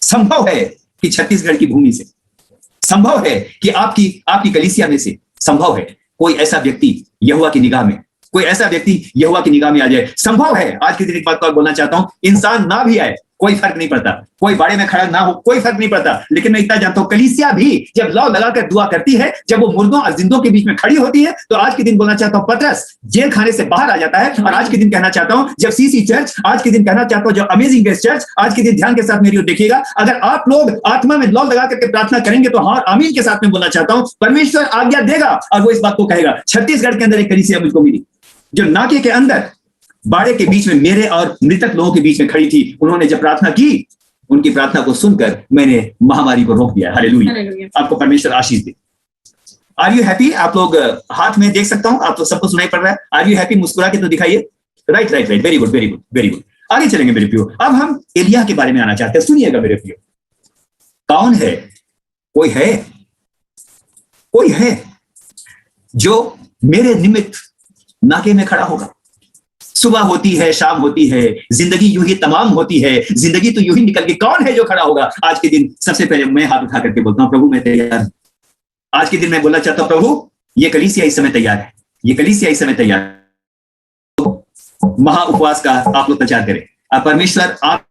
A: संभव है कि छत्तीसगढ़ की भूमि से, संभव है कि आपकी कलीसिया में से, संभव है कोई ऐसा व्यक्ति यहोवा की निगाह में, कोई ऐसा व्यक्ति यहोवा की निगाह में आ जाए। संभव है। आज के दिन एक बात को बोलना चाहता हूं, इंसान ना भी आए कोई फर्क नहीं पड़ता, कोई बाड़े में खड़ा ना हो कोई फर्क नहीं पड़ता, लेकिन मैं इतना जानता हूं, कलीसिया भी जब लौ लगाकर दुआ करती है, जब वो मुर्दों और जिंदों के बीच में खड़ी होती है, तो आज के दिन बोलना चाहता हूं, पतरस जेल खाने से बाहर आ जाता है। और आज के दिन कहना चाहता हूं, जब सीसी चर्च, आज के दिन कहना चाहता हूं, जब अमेजिंग ग्रेस चर्च, आज के दिन ध्यान के साथ मेरी ओर देखिएगा, अगर आप लोग आत्मा में लौ लगा करके प्रार्थना करेंगे तो हाँ आमीन के साथ में बोलना चाहता हूं, परमेश्वर आज्ञा देगा और वो इस बात को कहेगा। छत्तीसगढ़ के अंदर एक कलीसिया मुझको मिली, जो नाके के अंदर बाड़े के बीच में मेरे और मृतक लोगों के बीच में खड़ी थी। उन्होंने जब प्रार्थना की, उनकी प्रार्थना को सुनकर मैंने महामारी को रोक दिया। हालेलुया। आपको परमेश्वर आशीष दे। Are you happy? आप लोग हाथ में देख सकता हूं, आप लोग सबको सुनाई पड़ रहा है। Are you happy? मुस्कुरा के तो दिखाइए। Right, very good. आगे चलेंगे मेरे प्रियो। अब हम एलिय्याह के बारे में आना चाहते हैं। सुनिएगा मेरे प्रियो, कौन है? कोई है जो मेरे निमित्त नाके में खड़ा होगा। सुबह होती है, शाम होती है, जिंदगी यूं ही तमाम होती है, जिंदगी तो यूं ही निकल गई। कौन है जो खड़ा होगा? आज के दिन सबसे पहले मैं हाथ उठा करके बोलता हूं, प्रभु मैं तैयार हूं। आज के दिन मैं बोलना चाहता हूं, प्रभु ये कलीसिया इस समय तैयार है, ये कलीसिया इस समय तैयार है। महा उपवास का आप लोग प्रचार करें। अब परमेश्वर आप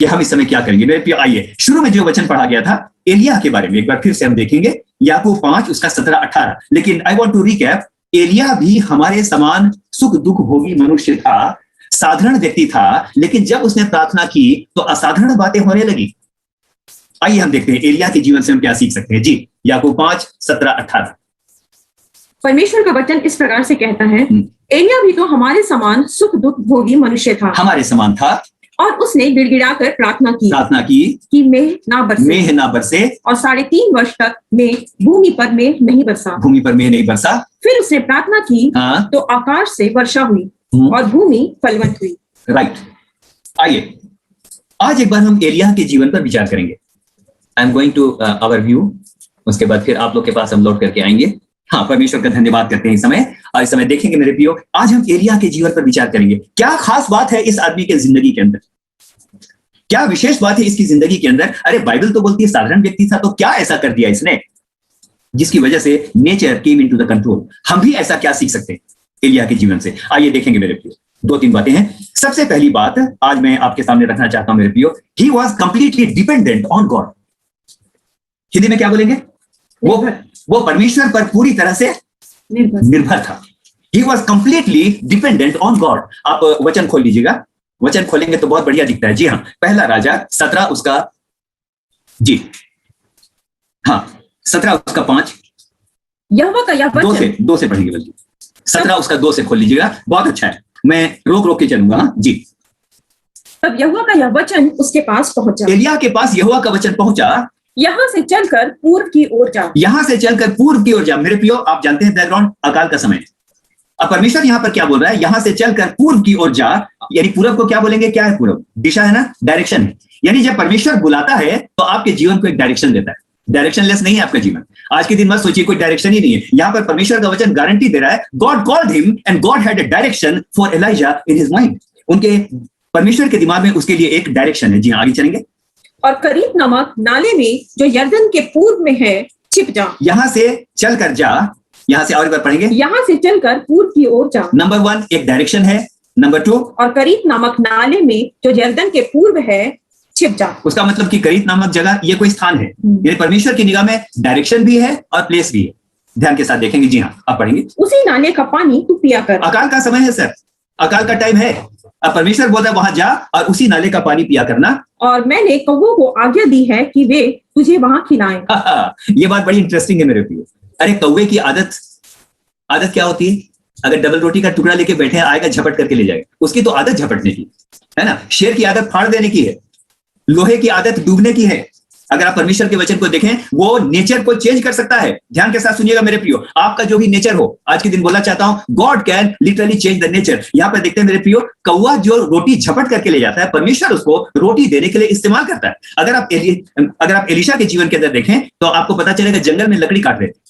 A: कि हम इस समय क्या करेंगे। मेरे प्रिय, आइए शुरू में जो वचन पढ़ा गया था एलिय्याह के बारे में एक बार फिर से हम देखेंगे, याकूब 5 उसका 17-18। लेकिन आई वांट टू रिकैप, एलिय्याह भी हमारे समान सुख दुख भोगी मनुष्य था, साधारण व्यक्ति था, लेकिन जब उसने प्रार्थना की तो असाधारण बातें होने लगी। आइए हम देखते हैं एलिय्याह के जीवन से हम क्या सीख सकते हैं। जी, याकूब 5, 17-18।
B: परमेश्वर का वचन इस प्रकार से कहता है, एलिय्याह भी तो हमारे समान सुख दुख भोगी मनुष्य था,
A: हमारे समान था,
B: और उसने गिड़गिड़ाकर प्रार्थना की कि मेघ ना बरसे, और 3.5 वर्ष तक भूमि पर मेघ नहीं बरसा। फिर उसने प्रार्थना की तो आकाश से वर्षा हुई और भूमि फलवंत हुई।
A: राइट। आइए आज एक बार हम एलिय्याह के जीवन पर विचार करेंगे। I am going to our view, उसके बाद फिर आप लोग के पास हम लौट करके आएंगे। हाँ, परमेश्वर का धन्यवाद करते हैं इस समय, और इस समय देखेंगे मेरे प्रियो, आज हम एलिय्याह के जीवन पर विचार करेंगे। क्या खास बात है इस आदमी के जिंदगी के अंदर, क्या विशेष बात है इसकी जिंदगी के अंदर? अरे बाइबल तो बोलती है साधारण व्यक्ति था, तो क्या ऐसा कर दिया इसने जिसकी वजह से nature came into the control? हम भी ऐसा क्या सीख सकते हैं एलिय्याह के जीवन से? आइए देखेंगे मेरे प्रियो। 2-3 बातें हैं। सबसे पहली बात आज मैं आपके सामने रखना चाहता हूं मेरे प्रियो, he was completely dependent on God. Hindi में क्या बोलेंगे? वो परमेश्वर पर पूरी तरह से निर्भर था। He was completely dependent on God. आप वचन खोल लीजिएगा, वचन खोलेंगे तो बहुत बढ़िया दिखता है। जी हाँ, पहला राजा 17 उसका, जी हाँ 17 उसका 5,
B: यहोवा का यह वचन,
A: 2 से पढ़ेंगे बल्कि 17 उसका 2 से खोल लीजिएगा, बहुत अच्छा है। मैं रोक के चलूंगा। हाँ जी।
B: तब यहोवा का यह वचन उसके पास पहुंचा,
A: एलिय्याह के पास यहोवा का वचन पहुंचा,
B: यहां से चलकर पूर्व की ओर जा।
A: यहां से चलकर पूर्व की ओर जा। मेरे प्रियो, आप जानते हैं बैकग्राउंड, अकाल का समय। अब परमेश्वर यहां पर क्या बोल रहा है? यहां से चलकर पूर्व की ओर जा, यानी पूर्व को क्या बोलेंगे? क्या है पूर्व? दिशा है ना, डायरेक्शन है। यानी जब परमेश्वर बुलाता है तो आपके जीवन को एक डायरेक्शन देता है। डायरेक्शनलेस नहीं है आपका जीवन। आज के दिन मत सोचिए कोई डायरेक्शन ही नहीं है। यहां पर परमेश्वर का वचन गारंटी दे रहा है, God called him and God had a direction for Elijah in his mind. उनके परमेश्वर के दिमाग में उसके लिए एक डायरेक्शन है। जी हाँ, आगे चलेंगे।
B: और करीत नामक नाले में जो यरदन के पूर्व में है छिप जा।
A: यहां से चल कर जा, यहां से और एक बार पढ़ेंगे,
B: यहाँ से चलकर पूर्व की ओर जा।
A: नंबर 1 एक डायरेक्शन है, नंबर 2
B: और करीत नामक नाले में जो यरदन के पूर्व है छिप जा।
A: उसका मतलब कि करीत नामक जगह ये कोई स्थान है, ये परमेश्वर की निगाह में डायरेक्शन भी है और प्लेस भी है। ध्यान के साथ देखेंगे, जी हाँ आप पढ़ेंगे।
B: उसी नाले का पानी तू पिया कर।
A: अकाल का समय है सर, अकाल का टाइम है। अब परमेश्वर बोलता है वहां जा और उसी नाले का पानी पिया करना।
B: और मैंने कौवों को आज्ञा दी है कि वे तुझे वहां खिलाएं।
A: ये बात बड़ी इंटरेस्टिंग है मेरे प्रियो। अरे कौवे की आदत क्या होती है? अगर डबल रोटी का टुकड़ा लेके बैठे आएगा झपट करके ले जाएगा, उसकी तो आदत झपटने की है ना। शेर की आदत फाड़ देने की है, लोहे की आदत डूबने की है। अगर आप परमेश्वर के वचन को देखें, वो नेचर को चेंज कर सकता है। ध्यान के साथ सुनिएगा मेरे प्रियो, आपका जो भी नेचर हो, आज के दिन बोलना चाहता हूं, God can literally change the nature. यहां पर देखते हैं मेरे प्रियो, कौवा जो रोटी झपट करके ले जाता है, परमेश्वर उसको रोटी देने के लिए इस्तेमाल करता है। अगर आप एलिशा के जीवन के अंदर देखें तो आपको पता चलेगा, जंगल में लकड़ी काट रहे थे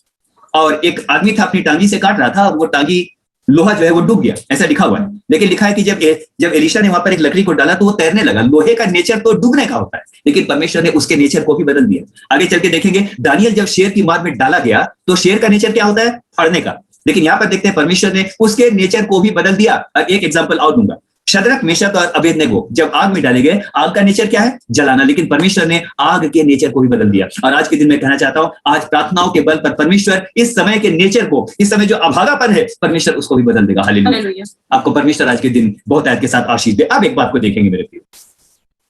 A: और एक आदमी था अपनी टांगी से काट रहा था, वो टांगी लोहा जो है वो डूब गया, ऐसा लिखा हुआ है। लेकिन लिखा है कि जब एलिशा ने वहां पर एक लकड़ी को डाला तो वो तैरने लगा। लोहे का नेचर तो डूबने का होता है, लेकिन परमेश्वर ने उसके नेचर को भी बदल दिया। आगे चल के देखेंगे, दानियल जब शेर की मार में डाला गया तो शेर का नेचर क्या होता है? फाड़ने का। लेकिन यहां पर देखते हैं परमेश्वर ने उसके नेचर को भी बदल दिया। एक एग्जाम्पल और दूंगा, शद्रक, मेशक और अबेदनेगो जब आग में डाले गए, आग का नेचर क्या है? जलाना। लेकिन परमेश्वर ने आग के नेचर को भी बदल दिया। और आज के दिन मैं कहना चाहता हूं, आज प्रार्थनाओं के बल पर परमेश्वर इस समय के नेचर को, इस समय जो अभागापन है, परमेश्वर उसको भी बदल देगा। हालेलुया। आपको परमेश्वर आज के दिन बहुत आयत के साथ आशीष दे। अब एक बात को देखेंगे मेरे प्रिय,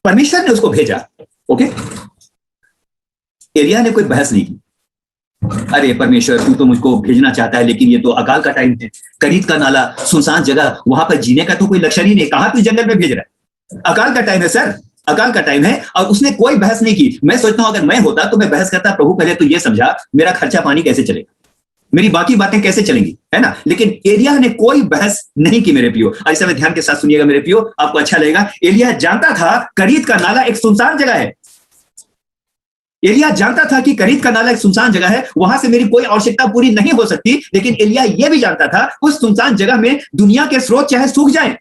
A: परमेश्वर ने उसको भेजा, ओके, एलिया ने कोई बहस नहीं की। अरे परमेश्वर, तू तो मुझको भेजना चाहता है, लेकिन ये तो अकाल का टाइम है, करीत का नाला, सुनसान जगह, वहां पर जीने का तो कोई लक्षण ही नहीं, कहां तू जंगल में भेज रहा है? अकाल का टाइम है सर, अकाल का टाइम है। और उसने कोई बहस नहीं की। मैं सोचता हूं अगर मैं होता तो मैं बहस करता, प्रभु पहले तो ये समझा मेरा खर्चा पानी कैसे चलेगा, मेरी बाकी बातें कैसे चलेंगी, है ना। लेकिन एलिया ने कोई बहस नहीं की मेरे प्रियो। ऐसे में ध्यान के साथ सुनिएगा मेरे प्रियो, आपको अच्छा लगेगा। एलिया जानता था करीत का नाला एक सुनसान जगह है। एलिया जानता था कि करीत का नाला एक सुनसान जगह है, वहां से मेरी कोई आवश्यकता पूरी नहीं हो सकती। लेकिन एलिया यह भी जानता था उस सुनसान जगह में दुनिया के स्रोत चाहे सूख जाएं,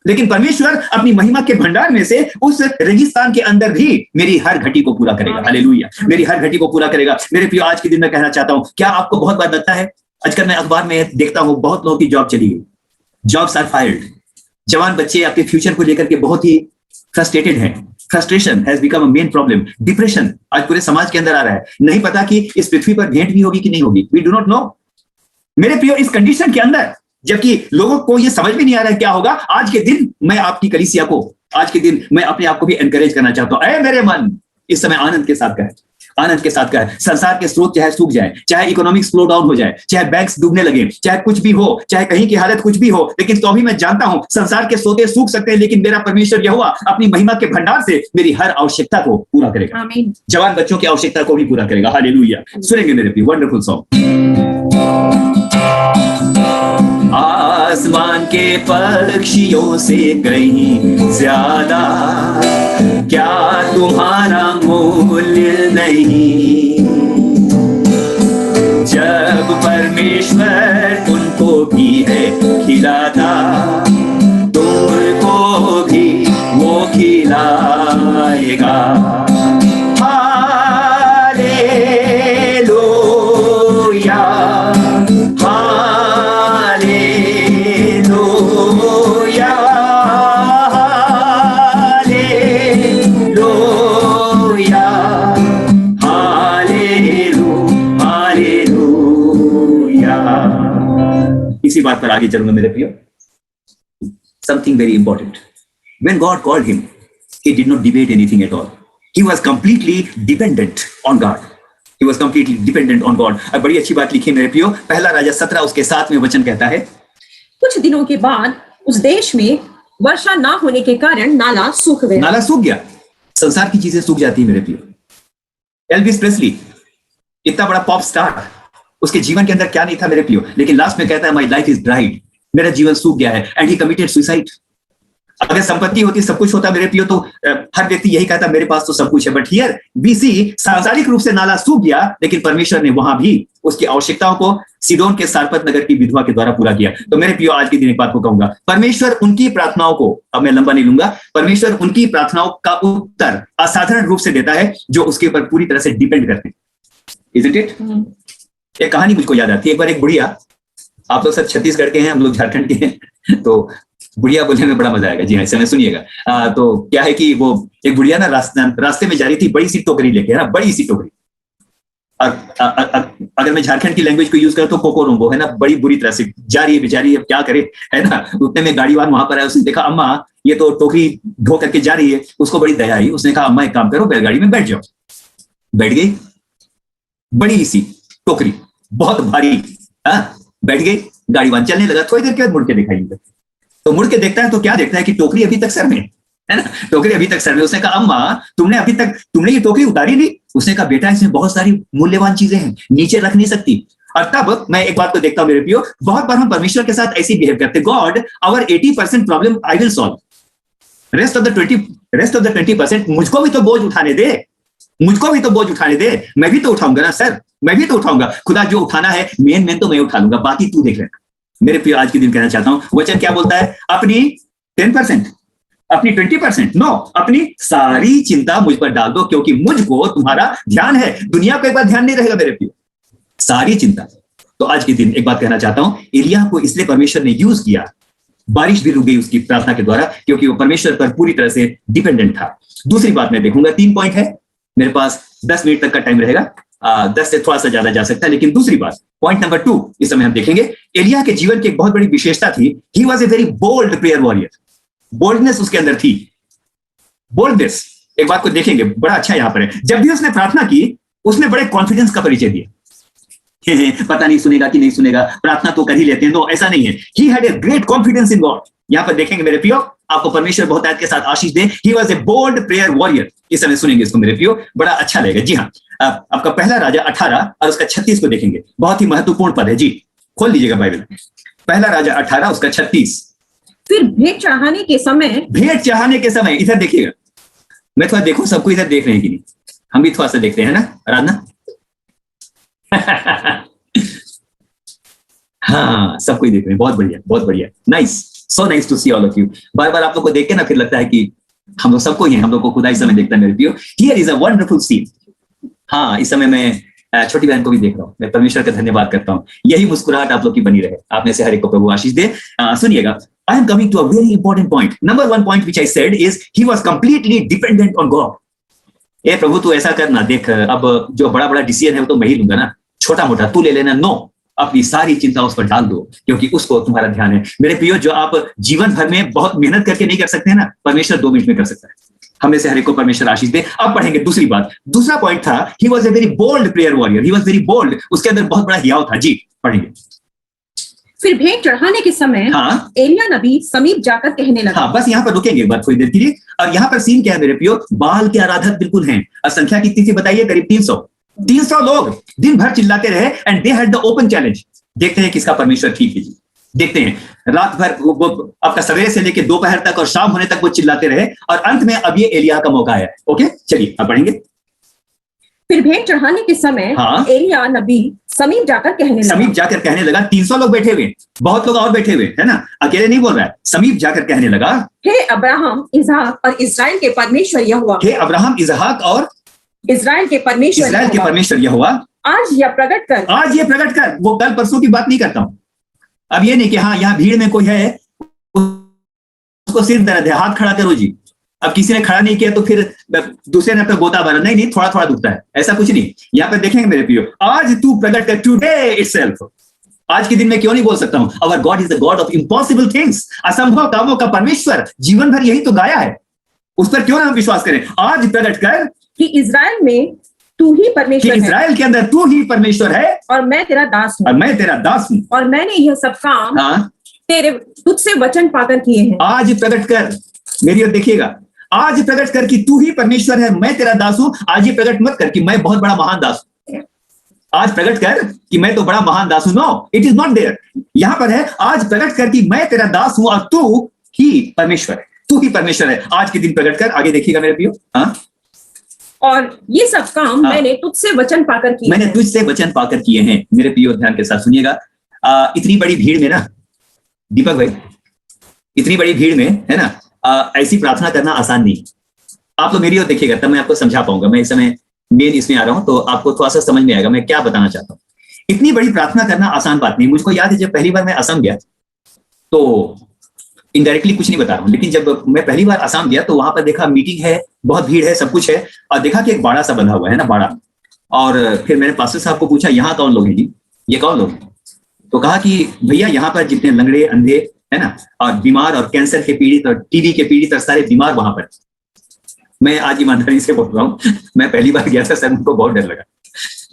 A: लेकिन परमेश्वर अपनी महिमा के भंडार में से उस रेगिस्तान के अंदर भी मेरी हर घटी को पूरा करेगा। हालेलुया, मेरी हर घटी को पूरा करेगा। मेरे प्रियो, आज के दिन मैं कहना चाहता हूं, क्या आपको बहुत बार लगता है, आजकल मैं अखबार में देखता हूं बहुत लोगों की जॉब चली गई, जॉब्स आर फायर्ड। जवान बच्चे अपने फ्यूचर को लेकर के बहुत ही फ्रस्ट्रेटेड हैं। Frustration has become a main problem. Depression आज पूरे समाज के अंदर आ रहा है। नहीं पता कि इस पृथ्वी पर भेंट भी होगी कि नहीं होगी, वी डू नॉट नो। मेरे प्रियो, इस कंडीशन के अंदर, जबकि लोगों को यह समझ भी नहीं आ रहा है क्या होगा, आज के दिन मैं आपकी कलीसिया को, आज के दिन मैं अपने आप को भी एनकरेज करना चाहता हूं। अरे मेरे मन, इस समय आनंद के साथ कहे, आनंद के साथ कहे, संसार के स्रोत चाहे सूख जाए, चाहे इकोनॉमिक स्लो डाउन हो जाए, चाहे बैंक्स डूबने लगे, चाहे कुछ भी हो, चाहे कहीं की हालत कुछ भी हो, लेकिन तो भी मैं जानता हूं संसार के स्रोत सूख सकते हैं, लेकिन मेरा परमेश्वर यहोवा अपनी महिमा के भंडार से मेरी हर आवश्यकता को पूरा करेगा।
B: आमीन।
A: जवान बच्चों की आवश्यकता को भी पूरा करेगा। हालेलुया। सुनेंगे मेरे प्रिय वंडरफुल सॉन्ग। आसमान के पक्षियों से कहीं ज्यादा क्या तुम्हारा मूल्य नहीं, जब परमेश्वर तुमको भी है खिलाता, तुमको भी वो खिलाएगा। इसी बात पर आगे चलूंगा मेरे प्रियो। Something very important. When God called him, he did not debate anything at all. He was completely dependent on God. He was completely dependent on God. अब बड़ी अच्छी बात लिखी मेरे प्रियो, पहला राजा 17 उसके 7 में वचन कहता है,
B: कुछ दिनों के बाद उस देश में वर्षा ना होने के कारण नाला सूख गया।
A: नाला सूख गया। संसार की चीजें सूख जाती है मेरे प्रियो। एल्विस प्रेस्ली इतना बड़ा पॉप स्टार, उसके जीवन के अंदर क्या नहीं था मेरे प्रियो, लेकिन लास्ट में कहता है माय लाइफ इज ड्राइड, मेरा जीवन सूख गया है, एंड ही कमिटेड सुसाइड। अगर संपत्ति होती, सब कुछ होता मेरे प्रियो, तो हर व्यक्ति यही कहता मेरे पास तो सब कुछ है। बट हियर वी सी सांसारिक रूप से नाला सूख गया, लेकिन परमेश्वर ने वहां भी उसकी आवश्यकताओं को सीडोन के सारपत नगर की विधवा के द्वारा पूरा किया। तो मेरे प्रियो, आज के दिन एक बात को कहूंगा, परमेश्वर उनकी प्रार्थनाओं को, अब मैं लंबा नहीं लूंगा, परमेश्वर उनकी प्रार्थनाओं का उत्तर असाधारण रूप से देता है जो उसके ऊपर पूरी तरह से डिपेंड करते हैं। Isn't it? एक कहानी मुझको याद आती है। एक बार एक बुढ़िया, आप लोग सब छत्तीसगढ़ के हैं, हम लोग झारखंड के हैं, तो बुढ़िया बोलने में बड़ा मजा आएगा। जी हाँ, इस समय सुनिएगा। तो क्या है कि वो एक बुढ़िया ना रास्ते में जा रही थी, बड़ी सी टोकरी लेके, है ना, बड़ी सी टोकरी। अगर मैं झारखंड की लैंग्वेज को यूज करूं तो कोको रोम्बो, है ना, बड़ी बुरी तरह से जा रही है बेचारी, अब क्या करे, है ना। उतने में गाड़ीवान वहां पर है, उसने देखा अम्मा ये तो टोकरी ढो करके जा रही है, उसको बड़ी दया आई। उसने कहा अम्मा एक काम करो, बैलगाड़ी में बैठ जाओ। बैठ गई, बड़ी सी टोकरी, बहुत भारी, बैठ गई। गाड़ीवान चलने लगा। थोड़ी देर के बाद मुड़ के दिखाई, तो मुड़ के देखता है तो क्या देखता है कि टोकरी अभी तक सर में है ना, टोकरी अभी तक सर में। उसने कहा अम्मा तुमने ये टोकरी उतारी नहीं? उसने कहा बेटा इसमें बहुत सारी मूल्यवान चीजें हैं, नीचे रख नहीं सकती। और तब मैं एक बात को देखता हूं मेरे प्रियो, बहुत बार हम परमेश्वर के साथ ऐसे बिहेव करते, God our 80% problem I will solve, rest of the 20% मुझको भी तो बोझ उठाने दे, मुझको भी तो बोझ उठाने दे, मैं भी तो उठाऊंगा ना सर, मैं भी तो उठाऊंगा। खुदा जो उठाना है मेन तो मैं उठा लूंगा, बाकी तू देख लेना। मेरे प्रिय, आज के दिन कहना चाहता हूं, वचन क्या बोलता है? अपनी 10%, अपनी 20%, नो, अपनी सारी चिंता मुझ पर डाल दो क्योंकि मुझको तुम्हारा ध्यान है। दुनिया को एक बार ध्यान नहीं रहेगा मेरे प्रिय, सारी चिंता। तो आज के दिन एक बात कहना चाहता हूं, एलिय्याह को इसलिए परमेश्वर ने यूज किया, बारिश भी रुक गई उसकी प्रार्थना के द्वारा, क्योंकि वो परमेश्वर पर पूरी तरह से डिपेंडेंट था। दूसरी बात मैं देखूंगा, 3 पॉइंट है, मेरे पास 10 मिनट तक का टाइम रहेगा, 10 से थोड़ा सा ज्यादा जा सकता है। लेकिन दूसरी बात, पॉइंट नंबर 2, इस समय हम देखेंगे एलिय्याह के जीवन की एक बहुत बड़ी विशेषता थी, he was a very bold prayer warrior. Boldness उसके अंदर थी, बोल्डनेस। एक बात को देखेंगे, बड़ा अच्छा यहां पर है, जब भी उसने प्रार्थना की उसने बड़े कॉन्फिडेंस का परिचय दिया। पता नहीं सुनेगा कि नहीं सुनेगा, प्रार्थना तो कर ही लेते हैं, नो ऐसा नहीं है। He had a great confidence in God. यहां पर देखेंगे मेरे प्रियो, आपको परमेश्वर बहुत आयत के साथ आशीष दे। He was a bold prayer warrior. इस समय सुनेंगे इसको मेरे प्रियो, बड़ा अच्छा लगेगा। जी हाँ, आपका पहला राजा 18 और उसका 36 को देखेंगे, बहुत ही महत्वपूर्ण पद है। जी खोल लीजिएगा बाइबल, पहला राजा 18 उसका 36।
B: फिर भेंट चढ़ाने के समय, इधर देखिएगा, मैं थोड़ा देखूं सबको इधर देख रहे हैं कि नहीं, हम भी थोड़ा सा देखते हैं ना आराधना। हाँ, सबको ही देख रहे हैं, बहुत बढ़िया, बहुत बढ़िया, nice, so nice to see all of you. बार बार आप लोग को देख के ना फिर लगता है कि हम लोग सबको ही हैं, हम लोग को खुदा इस समय देखता है मेरे प्रियो। Here is a wonderful scene. हाँ, इस समय मैं छोटी बहन को भी देख रहा हूँ, मैं परमेश्वर का धन्यवाद करता हूँ। यही मुस्कुराहट आप लोग की बनी रहे, आप में से हर एक को प्रभु आशीष दे। सुनिएगा, I am coming to a very important point. Number 1 point which I said is he was completely dependent on God. ए प्रभु तू ऐसा करना, देख अब जो बड़ा बड़ा डिसीजन है वो तो मैं ही लूंगा ना, छोटा मोटा तू ले लेना, नो, अपनी सारी चिंता उस पर डाल दो क्योंकि उसको तुम्हारा ध्यान है। मेरे प्रियो, जो आप जीवन भर में बहुत मेहनत करके नहीं कर सकते हैं ना, परमेश्वर 2 मिनट में कर सकता है। हमें से हर एक को परमेश्वर आशीष दे। अब पढ़ेंगे दूसरी बात। दूसरा पॉइंट था, he was a very bold prayer warrior, he was very bold, उसके अंदर बहुत बड़ा हियाव था। जी पढ़ेंगे। फिर भेंट चढ़ाने के समय
A: हाँ,
B: एलिय्याह नबी समीप जाकर कहने लगा।
A: हाँ, बस यहाँ पर रुकेंगे एक बार थोड़ी देर के लिए। और यहाँ पर सीन क्या है मेरे प्रियो, बाल के आराधक बिल्कुल हैं। और संख्या कितनी थी बताइए? करीब 300 लोग दिन भर चिल्लाते रहे, and they had the open challenge. देखते हैं किसका परमेश्वर ठीक है जी, देखते हैं। रात भर वो आपका सवेरे से लेकर दोपहर तक और शाम होने तक वो चिल्लाते रहे, और अंत में अब ये एलिय्याह का मौका आया। ओके, चलिए अब पढ़ेंगे।
B: फिर भेंट चढ़ाने के समय एलिय्याह नबी समीप जाकर कहने लगा। 300 लोग बैठे हुए, बहुत लोग और बैठे हुए, है ना, अकेले नहीं बोल रहा है, समीप जाकर कहने लगा, हे अब्राहम, इसहाक और इस्राएल के परमेश्वर यहोवा,
A: हे अब्राहम, इसहाक और
B: इस्राएल के परमेश्वर
A: यहोवा,
B: आज ये प्रकट कर।
A: वो कल परसों की बात नहीं करता हूं। अब ये नहीं कि हाँ यहाँ भीड़ में कोई है उसको सिर दर्द है, हाथ खड़ा करो जी। अब किसी ने खड़ा नहीं किया तो फिर दूसरे ने अपना गोता भरा, नहीं, थोड़ा थोड़ा दुखता है, ऐसा कुछ नहीं। यहाँ पर देखेंगे मेरे प्रियो, आज तू प्रकट कर, टुडे इटसेल्फ। आज के दिन में क्यों नहीं बोल सकता हूं, our God is the God of impossible things, असंभव कामों का परमेश्वर। जीवन भर यही तो गाया है, उस पर क्यों ना हम विश्वास करें। आज प्रकट कर
B: कि इजराइल में तू ही परमेश्वर है,
A: इजराइल के अंदर तू ही परमेश्वर है,
B: और मैं तेरा दास हूँ, और मैंने यह सब काम तुझसे वचन पाकर किए हैं।
A: आज प्रकट कर, मेरी ओर देखिएगा, आज प्रकट कर कि तू ही परमेश्वर है, मैं तेरा दास हूं। आज ये प्रकट मत कर कि मैं बहुत बड़ा महान दास हूं। आज प्रकट कर कि मैं तो बड़ा महान दास हूं, no, it is not there. यहां पर है, आज प्रकट कर कि मैं तेरा दास हूं और तू ही परमेश्वर है, तू ही परमेश्वर है। आज के दिन प्रकट कर। आगे देखिएगा मेरे प्रियो, हाँ
B: और ये सब काम
A: हाँ।
B: मैंने तुझसे वचन पाकर किए
A: मैंने
B: हैं।
A: तुझसे वचन पाकर किए हैं। मेरे प्रियो ध्यान के साथ सुनिएगा। इतनी बड़ी भीड़ में ना दीपक भाई, इतनी बड़ी भीड़ में है ना, ऐसी प्रार्थना करना आसान नहीं। आप लोग मेरी ओर देखिएगा तब मैं आपको समझा पाऊंगा। मैं इस समय मेन इसमें आ रहा हूं तो आपको थोड़ा सा समझ में आएगा मैं क्या बताना चाहता हूँ। इतनी बड़ी प्रार्थना करना आसान बात नहीं। मुझको याद है जब पहली बार मैं असम गया, तो इनडायरेक्टली कुछ नहीं बता रहा हूँ, लेकिन जब मैं पहली बार असम गया तो वहां पर देखा मीटिंग है, बहुत भीड़ है, सब कुछ है, और देखा कि एक बाड़ा सा बंधा हुआ है ना, बाड़ा। और फिर मैंने पास्टर साहब को पूछा यहाँ कौन लोग हैं जी, ये कौन लोग हैं? तो कहा कि भैया यहाँ पर जितने लंगड़े अंधे है ना, और बीमार और कैंसर के पीड़ित और टीबी के पीड़ित और सारे बीमार वहां पर। मैं आज ईमानदारी से बोल रहा हूँ, मैं पहली बार गया था सर, मुझको बहुत डर लगा।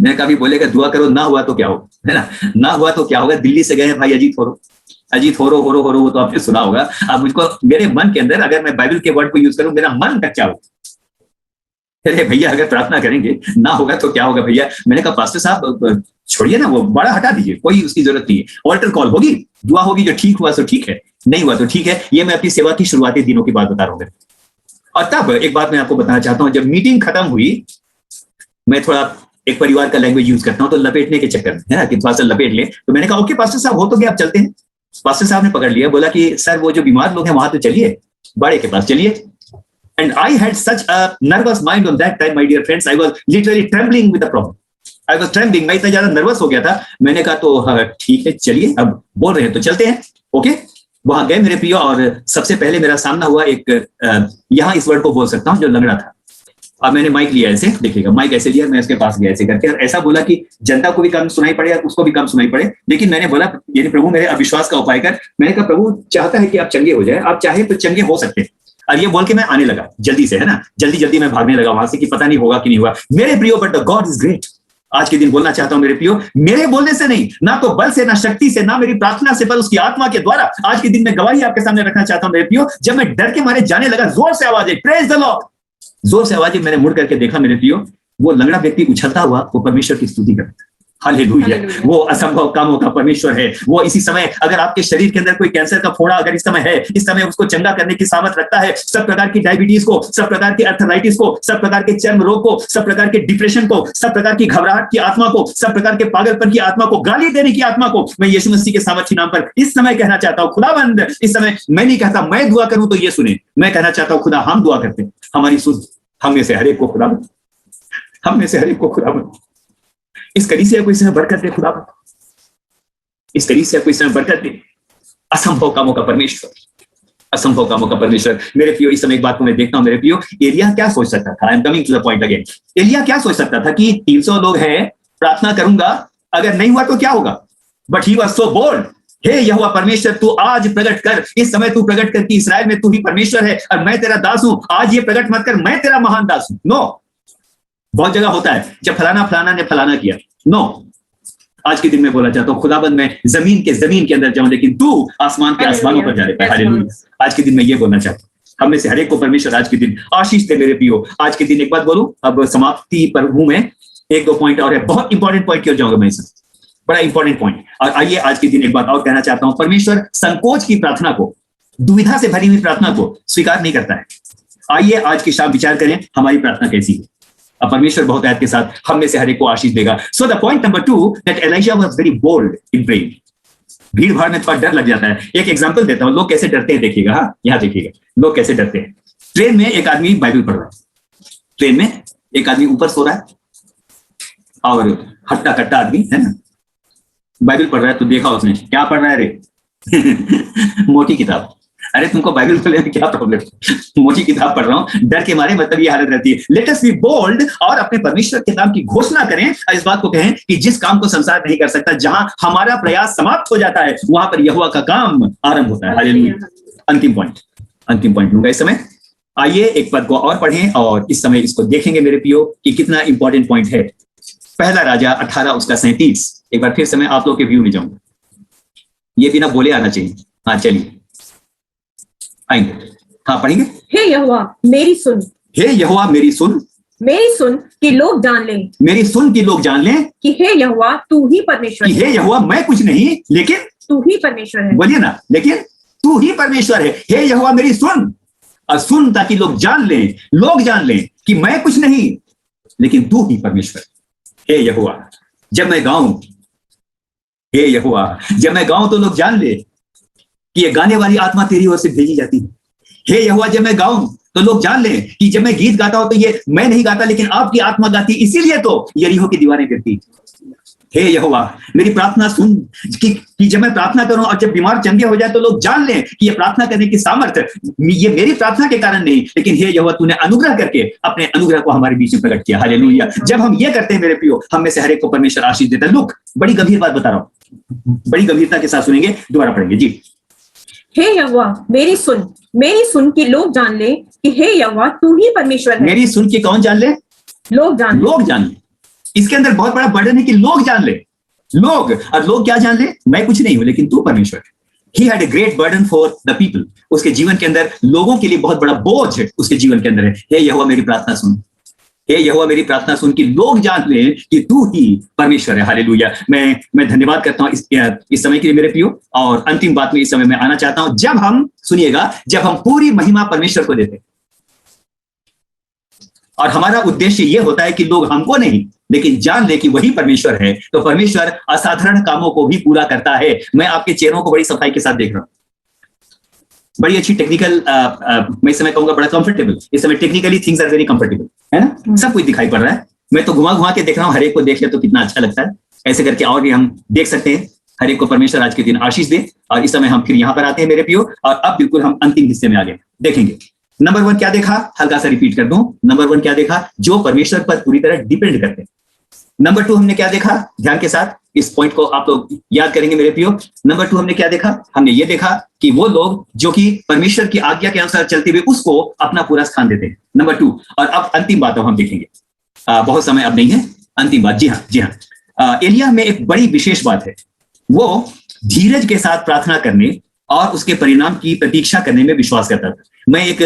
A: मैंने कभी बोलेगा दुआ करो, ना हुआ तो क्या होगा, है ना, ना हुआ तो क्या होगा। दिल्ली से गए हैं भाई अजीत होरो, वो तो आपने सुना होगा। अब मुझको मेरे मन के अंदर, अगर मैं बाइबल के वर्ड को यूज करूं, मेरा मन कच्चा हो। अरे भैया अगर प्रार्थना करेंगे ना होगा तो क्या होगा भैया। मैंने कहा पास्टर साहब छोड़िए ना, वो बड़ा हटा दीजिए, कोई उसकी जरूरत नहीं है। ऑल्टर कॉल होगी, दुआ होगी, जो ठीक हुआ तो ठीक है, नहीं हुआ तो ठीक है। ये मैं अपनी सेवा की शुरुआती दिनों की बात बता रहा हूँ। और तब एक बात मैं आपको बताना चाहता हूँ, जब मीटिंग खत्म हुई, मैं थोड़ा एक परिवार का लैंग्वेज यूज करता हूँ, तो लपेटने के चक्कर में है ना, कि थोड़ा सा लपेट लें। तो मैंने कहा ओके पास्टर साहब हो तो गया, आप चलते हैं। पास्टर साहब ने पकड़ लिया, बोला कि सर वो जो बीमार लोग हैं वहां तो चलिए, बड़े के पास चलिए। And I had such a nervous mind on that time, my dear friends. I was literally trembling with the problem. I was trembling. मैं इतना ज्यादा नर्वस हो गया था। मैंने कहा तो ठीक है चलिए, अब बोल रहे हैं तो चलते हैं। ओके, वहां गए मेरे प्रियो, और सबसे पहले मेरा सामना हुआ एक, यहाँ इस वर्ड को बोल सकता हूँ, जो लंगड़ा था। अब मैंने माइक लिया ऐसे, देखिएगा माइक ऐसे लिया, मैं उसके पास गया ऐसे करके, और ऐसा बोला कि जनता को भी कम सुनाई पड़े, उसको भी कम सुनाई पड़े। लेकिन मैंने बोला यदि प्रभु मेरे अविश्वास का उपाय कर। मैंने कहा प्रभु चाहता है कि आप चंगे हो जाए, आप चाहे तो चंगे हो सकते हैं। और ये बोल के मैं आने लगा जल्दी से, है ना, जल्दी मैं भागने लगा वहां से, कि पता नहीं होगा कि नहीं हुआ। मेरे प्रियो but the God is great. आज के दिन बोलना चाहता हूं मेरे प्रियो, मेरे बोलने से नहीं, ना तो बल से, ना शक्ति से, ना मेरी प्रार्थना से, पर उसकी आत्मा के द्वारा आज के दिन में गवाही आपके सामने रखना चाहता हूं मेरे प्रियो। जब मैं डर के मारे जाने लगा, जोर से आवाज आई, प्रेज द लॉर्ड, जोर से आवाज आई। मैंने मुड़ करके देखा मेरे प्रियो, वो लंगड़ा व्यक्ति उछलता हुआ वो परमेश्वर की स्तुति करता है। हालेलुया, वो असंभव कामों का परमेश्वर है। वो इसी समय अगर आपके शरीर के अंदर कोई कैंसर का फोड़ा अगर इस समय है, इस समय उसको चंगा करने की सामर्थ रखता है। सब प्रकार की डायबिटीज को, सब प्रकार की अर्थराइटिस को, सब प्रकार के चर्म रोग को, सब प्रकार के डिप्रेशन को, सब प्रकार की घबराहट की आत्मा को, सब प्रकार के पागलपन की आत्मा को, गाली देने की आत्मा को, मैं यीशु मसीह के सामर्थी नाम पर इस समय कहना चाहता हूँ, खुदाबंद इस समय मैं नहीं कहता मैं दुआ करूं तो ये सुने, मैं कहना चाहता हूँ खुदा हम दुआ करते हैं, हमारी सुध, हम में से हर एक को खुदाबंद, हम में से हर एक को खुदाबंद इस कलीसिया को इसमें बरकत दे खुदा, इस कलीसिया को इसमें बरकत दे। असंभव कामों का परमेश्वर, असंभव कामों का परमेश्वर। मेरे प्रियो इस समय एक बात को मैं देखता हूं मेरे प्रियो, एलिया क्या सोच सकता था? I am coming to the point again. Elijah क्या सोच सकता था कि 300 लोग हैं, प्रार्थना करूंगा, अगर नहीं हुआ तो क्या होगा? But he was so bold, हे यहोवा परमेश्वर तू आज प्रकट कर, इस समय तू प्रकट कर कि इस्राएल में तू ही परमेश्वर है और मैं तेरा दास हूं। आज ये प्रकट मत कर मैं तेरा महान दास हूं। नो, बहुत जगह होता है जब फलाना ने फलाना किया। नो, आज के दिन में बोला चाहता हूं खुदाबंद मैं जमीन के अंदर जाऊं, लेकिन तू आसमान के आसमानों पर जा रहे। हालेलुया। आज के दिन में ये बोलना चाहता हूं, हमें से हर एक को परमेश्वर आज के दिन आशीष दे मेरे प्रियो। आज के दिन एक बात बोलूं, अब समाप्ति पर हूं मैं, एक दो पॉइंट और है, बहुत इंपॉर्टेंट पॉइंट क्यों जाऊंगा मैं इसमें, बड़ा इंपॉर्टेंट पॉइंट। और आइए आज के दिन एक बात और कहना चाहता हूं, परमेश्वर संकोच की प्रार्थना को, दुविधा से भरी हुई प्रार्थना को स्वीकार नहीं करता है। आइए आज की शाम विचार करें हमारी प्रार्थना कैसी है। अब परमेश्वर बहुत आयत के साथ हम में से हर एक को आशीष देगा। So the point number 2 that Elisha was very bold in praying. भीड़ भाड़ में थोड़ा डर लग जाता है। एक एग्जांपल देता हूं, लोग कैसे डरते हैं देखिएगा। हाँ, यहां देखिएगा लोग कैसे डरते हैं। ट्रेन में एक आदमी बाइबल पढ़ रहा है, ट्रेन में एक आदमी ऊपर सो रहा है और हट्टा कट्टा आदमी है ना बाइबल पढ़ रहा है। तो देखा उसने क्या पढ़ रहा है रे मोटी किताब। अरे तुमको बाइबल खोलने में क्या प्रॉब्लम? मोटी किताब पढ़ रहा हूं, डर के मारे, मतलब ये हालत रहती है। लेट अस बी बोल्ड, और अपने परमेश्वर के नाम की घोषणा करें, इस बात को कहें कि जिस काम को संसार नहीं कर सकता, जहां हमारा प्रयास समाप्त हो जाता है वहां पर यहोवा का काम आरंभ होता है। हालेलुया। अंतिम पॉइंट लूंगा इस समय। आइए एक पद को और पढ़ें और इस समय इसको देखेंगे मेरे प्रियो कि कितना इंपॉर्टेंट पॉइंट है। पहला राजा 18 उसका 37। एक बार फिर से मैं आप लोग के व्यू में जाऊंगा, ये बिना बोले आना चाहिए। हाँ चलिए आएंगे, हाँ पढ़ेंगे।
B: हे यहोवा मेरी सुन,
A: हे यहोवा मेरी सुन,
B: मेरी सुन कि लोग जान लें,
A: मेरी सुन कि लोग जान लें
B: कि हे यहोवा तू ही परमेश्वर
A: कि
B: है।
A: हे यहोवा मैं कुछ नहीं लेकिन
B: तू ही परमेश्वर है।
A: बोलिए ना, लेकिन तू ही परमेश्वर है। हे यहोवा मेरी सुन, और सुन ताकि लोग जान लें कि मैं कुछ नहीं लेकिन तू ही परमेश्वर। हे यहोवा जब मैं गाऊं, हे यहोवा जब मैं गाऊं तो लोग जान ले कि ये गाने वाली आत्मा तेरी ओर से भेजी जाती है। हे यहोवा जब मैं गाऊं तो लोग जान ले कि जब मैं गीत गाता हूं तो ये मैं नहीं गाता लेकिन आपकी आत्मा गाती, इसीलिए तो यरीहो की दीवारें गिरती। हे यहोवा मेरी प्रार्थना सुन कि जब मैं प्रार्थना करूं और जब बीमार चंगे हो जाए तो लोग जान लें कि ये प्रार्थना करने की सामर्थ्य ये मेरी प्रार्थना के कारण नहीं, लेकिन हे यहोवा तूने अनुग्रह करके अपने अनुग्रह को हमारे बीच में प्रकट किया। हालेलुया। जब हम ये करते हैं मेरे प्रियो, हम में से हर एक को परमेश्वर आशीष देता है। लुक, बड़ी गंभीर बात बता रहा हूं, बड़ी गंभीरता के साथ सुनेंगे, दोबारा पढ़ेंगे जी।
B: हे यहोवा मेरी सुन कि लोग जान ले कि हे यहोवा तू ही परमेश्वर है।
A: मेरी सुन के कौन जान ले?
B: लोग जान ले।
A: इसके अंदर बहुत बड़ा बर्डन है कि लोग जान ले। लोग, और लोग क्या जान ले? मैं कुछ नहीं हूं लेकिन तू परमेश्वर है। He had a great burden for the people। उसके जीवन के अंदर लोगों के लिए बहुत बड़ा बोझ है उसके जीवन के अंदर है। हे यहोवा मेरी प्रार्थना सुन, हे यहोवा मेरी प्रार्थना सुन कि लोग जान ले कि तू ही परमेश्वर है। हालेलुया। मैं धन्यवाद करता हूं इस समय के लिए मेरे प्रियो। और अंतिम बात में इस समय मैं आना चाहता हूं, जब हम सुनिएगा, जब हम पूरी महिमा परमेश्वर को देते और हमारा उद्देश्य यह होता है कि लोग हमको नहीं लेकिन जान ले कि वही परमेश्वर है, तो परमेश्वर असाधारण कामों को भी पूरा करता है। मैं आपके चेहरों को बड़ी सफाई के साथ देख रहा हूं, बड़ी अच्छी टेक्निकल, मैं इस समय कहूंगा बड़ा कंफर्टेबल। इस समय technically things are very comfortable, है ना? सब कुछ दिखाई पड़ रहा है। मैं तो घुमा घुमा के देख रहा हूं, हर एक को देख ले तो कितना अच्छा लगता है। ऐसे करके और भी हम देख सकते हैं। हर एक को परमेश्वर आज के दिन आशीष दे। और इस समय हम फिर यहां पर आते हैं मेरे प्रियो, और अब बिल्कुल हम अंतिम हिस्से में आगे देखेंगे। नंबर 1 क्या देखा? हल्का सा रिपीट कर दूं। नंबर 1 क्या देखा? जो परमेश्वर पर पूरी तरह डिपेंड करते हैं। नंबर 2 हमने क्या देखा? ध्यान के साथ इस पॉइंट को आप लोग याद करेंगे मेरे प्रियो। नंबर 2 हमने क्या देखा? हमने ये देखा कि वो लोग जो कि परमेश्वर की आज्ञा के अनुसार चलते हुए उसको अपना पूरा स्थान देते हैं। नंबर 2। और अब अंतिम बात हम देखेंगे, बहुत समय अब नहीं है। अंतिम बात, जी हाँ, एलिय्याह में एक बड़ी विशेष बात है। वो धीरज के साथ प्रार्थना करने और उसके परिणाम की प्रतीक्षा करने में विश्वास करता था। मैं एक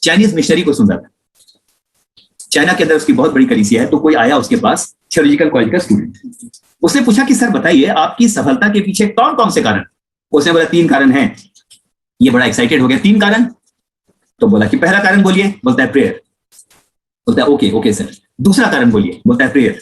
A: चाइनीज मिशनरी को सुन रहा था। चाइना के अंदर उसकी बहुत बड़ी कलीसिया है। तो कोई आया उसके पास, थियोलॉजिकल कॉलेज का स्टूडेंट। उसने पूछा कि सर बताइए आपकी सफलता के पीछे कौन कौन से कारण? उसने बोला 3 कारण हैं। ये बड़ा एक्साइटेड हो गया, 3 कारण? तो बोला कि पहला कारण बोलिए। बोलता है प्रेयर। बोलता है ओके सर। दूसरा कारण बोलिए। बोलता है प्रेयर।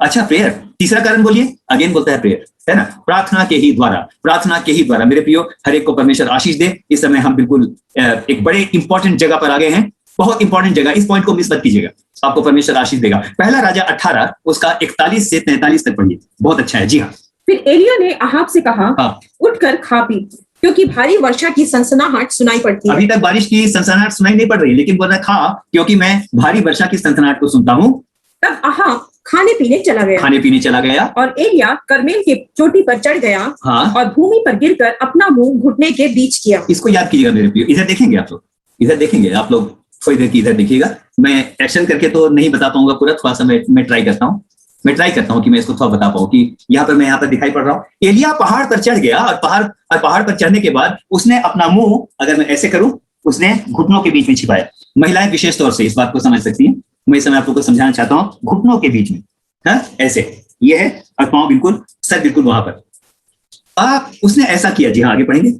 A: अच्छा प्रेयर। तीसरा कारण बोलिए। अगेन बोलता है प्रेयर, है ना? प्रार्थना के ही द्वारा मेरे प्रियो, हर एक को परमेश्वर आशीष दे। इस समय हम बिल्कुल एक बड़े इंपॉर्टेंट जगह पर आ गए हैं, बहुत इंपॉर्टेंट जगह। इस पॉइंट को मिस मत कीजिएगा, आपको परमेश्वर आशीष देगा। पहला राजा 18 उसका 41 से 43 तक पढ़िए, बहुत अच्छा है। जी हाँ।
B: फिर एलिय्याह ने अहाब से कहा, उठकर खा पी, क्योंकि भारी वर्षा की सनसनाहट सुनाई पड़ती है।
A: अभी तक बारिश की सनसनाहट सुनाई नहीं पड़ रही, लेकिन बोल रहा खा, क्योंकि मैं भारी वर्षा की सनसनाहट को सुनता हूं।
B: तब अहाब खाने पीने चला गया और एलिय्याह कर्मेल की चोटी पर चढ़ गया। हाँ। और भूमि पर गिरकर अपना मुंह घुटने के बीच किया।
A: इसको याद कीजिएगा मेरे प्रियो। इधर देखेंगे आप लोग, थोड़ी देर की इधर देखिएगा। मैं एक्शन करके तो नहीं बता पाऊंगा पूरा, थोड़ा सा मैं ट्राई करता हूं कि मैं इसको थोड़ा बता पाऊं कि यहाँ पर दिखाई पड़ रहा हूँ। एलिय्याह पहाड़ पर चढ़ गया और पहाड़ पर चढ़ने के बाद उसने अपना मुंह, अगर मैं ऐसे करूं, उसने घुटनों के बीच में छिपाया। महिलाएं विशेष तौर से इस बात को समझ सकती हैं। मैं इस समय आप लोग को समझाना चाहता हूँ, घुटनों के बीच में, हाँ, ऐसे ये है, और पांव बिल्कुल, सर बिल्कुल वहां पर। उसने ऐसा किया। जी हाँ, आगे पढ़ेंगे।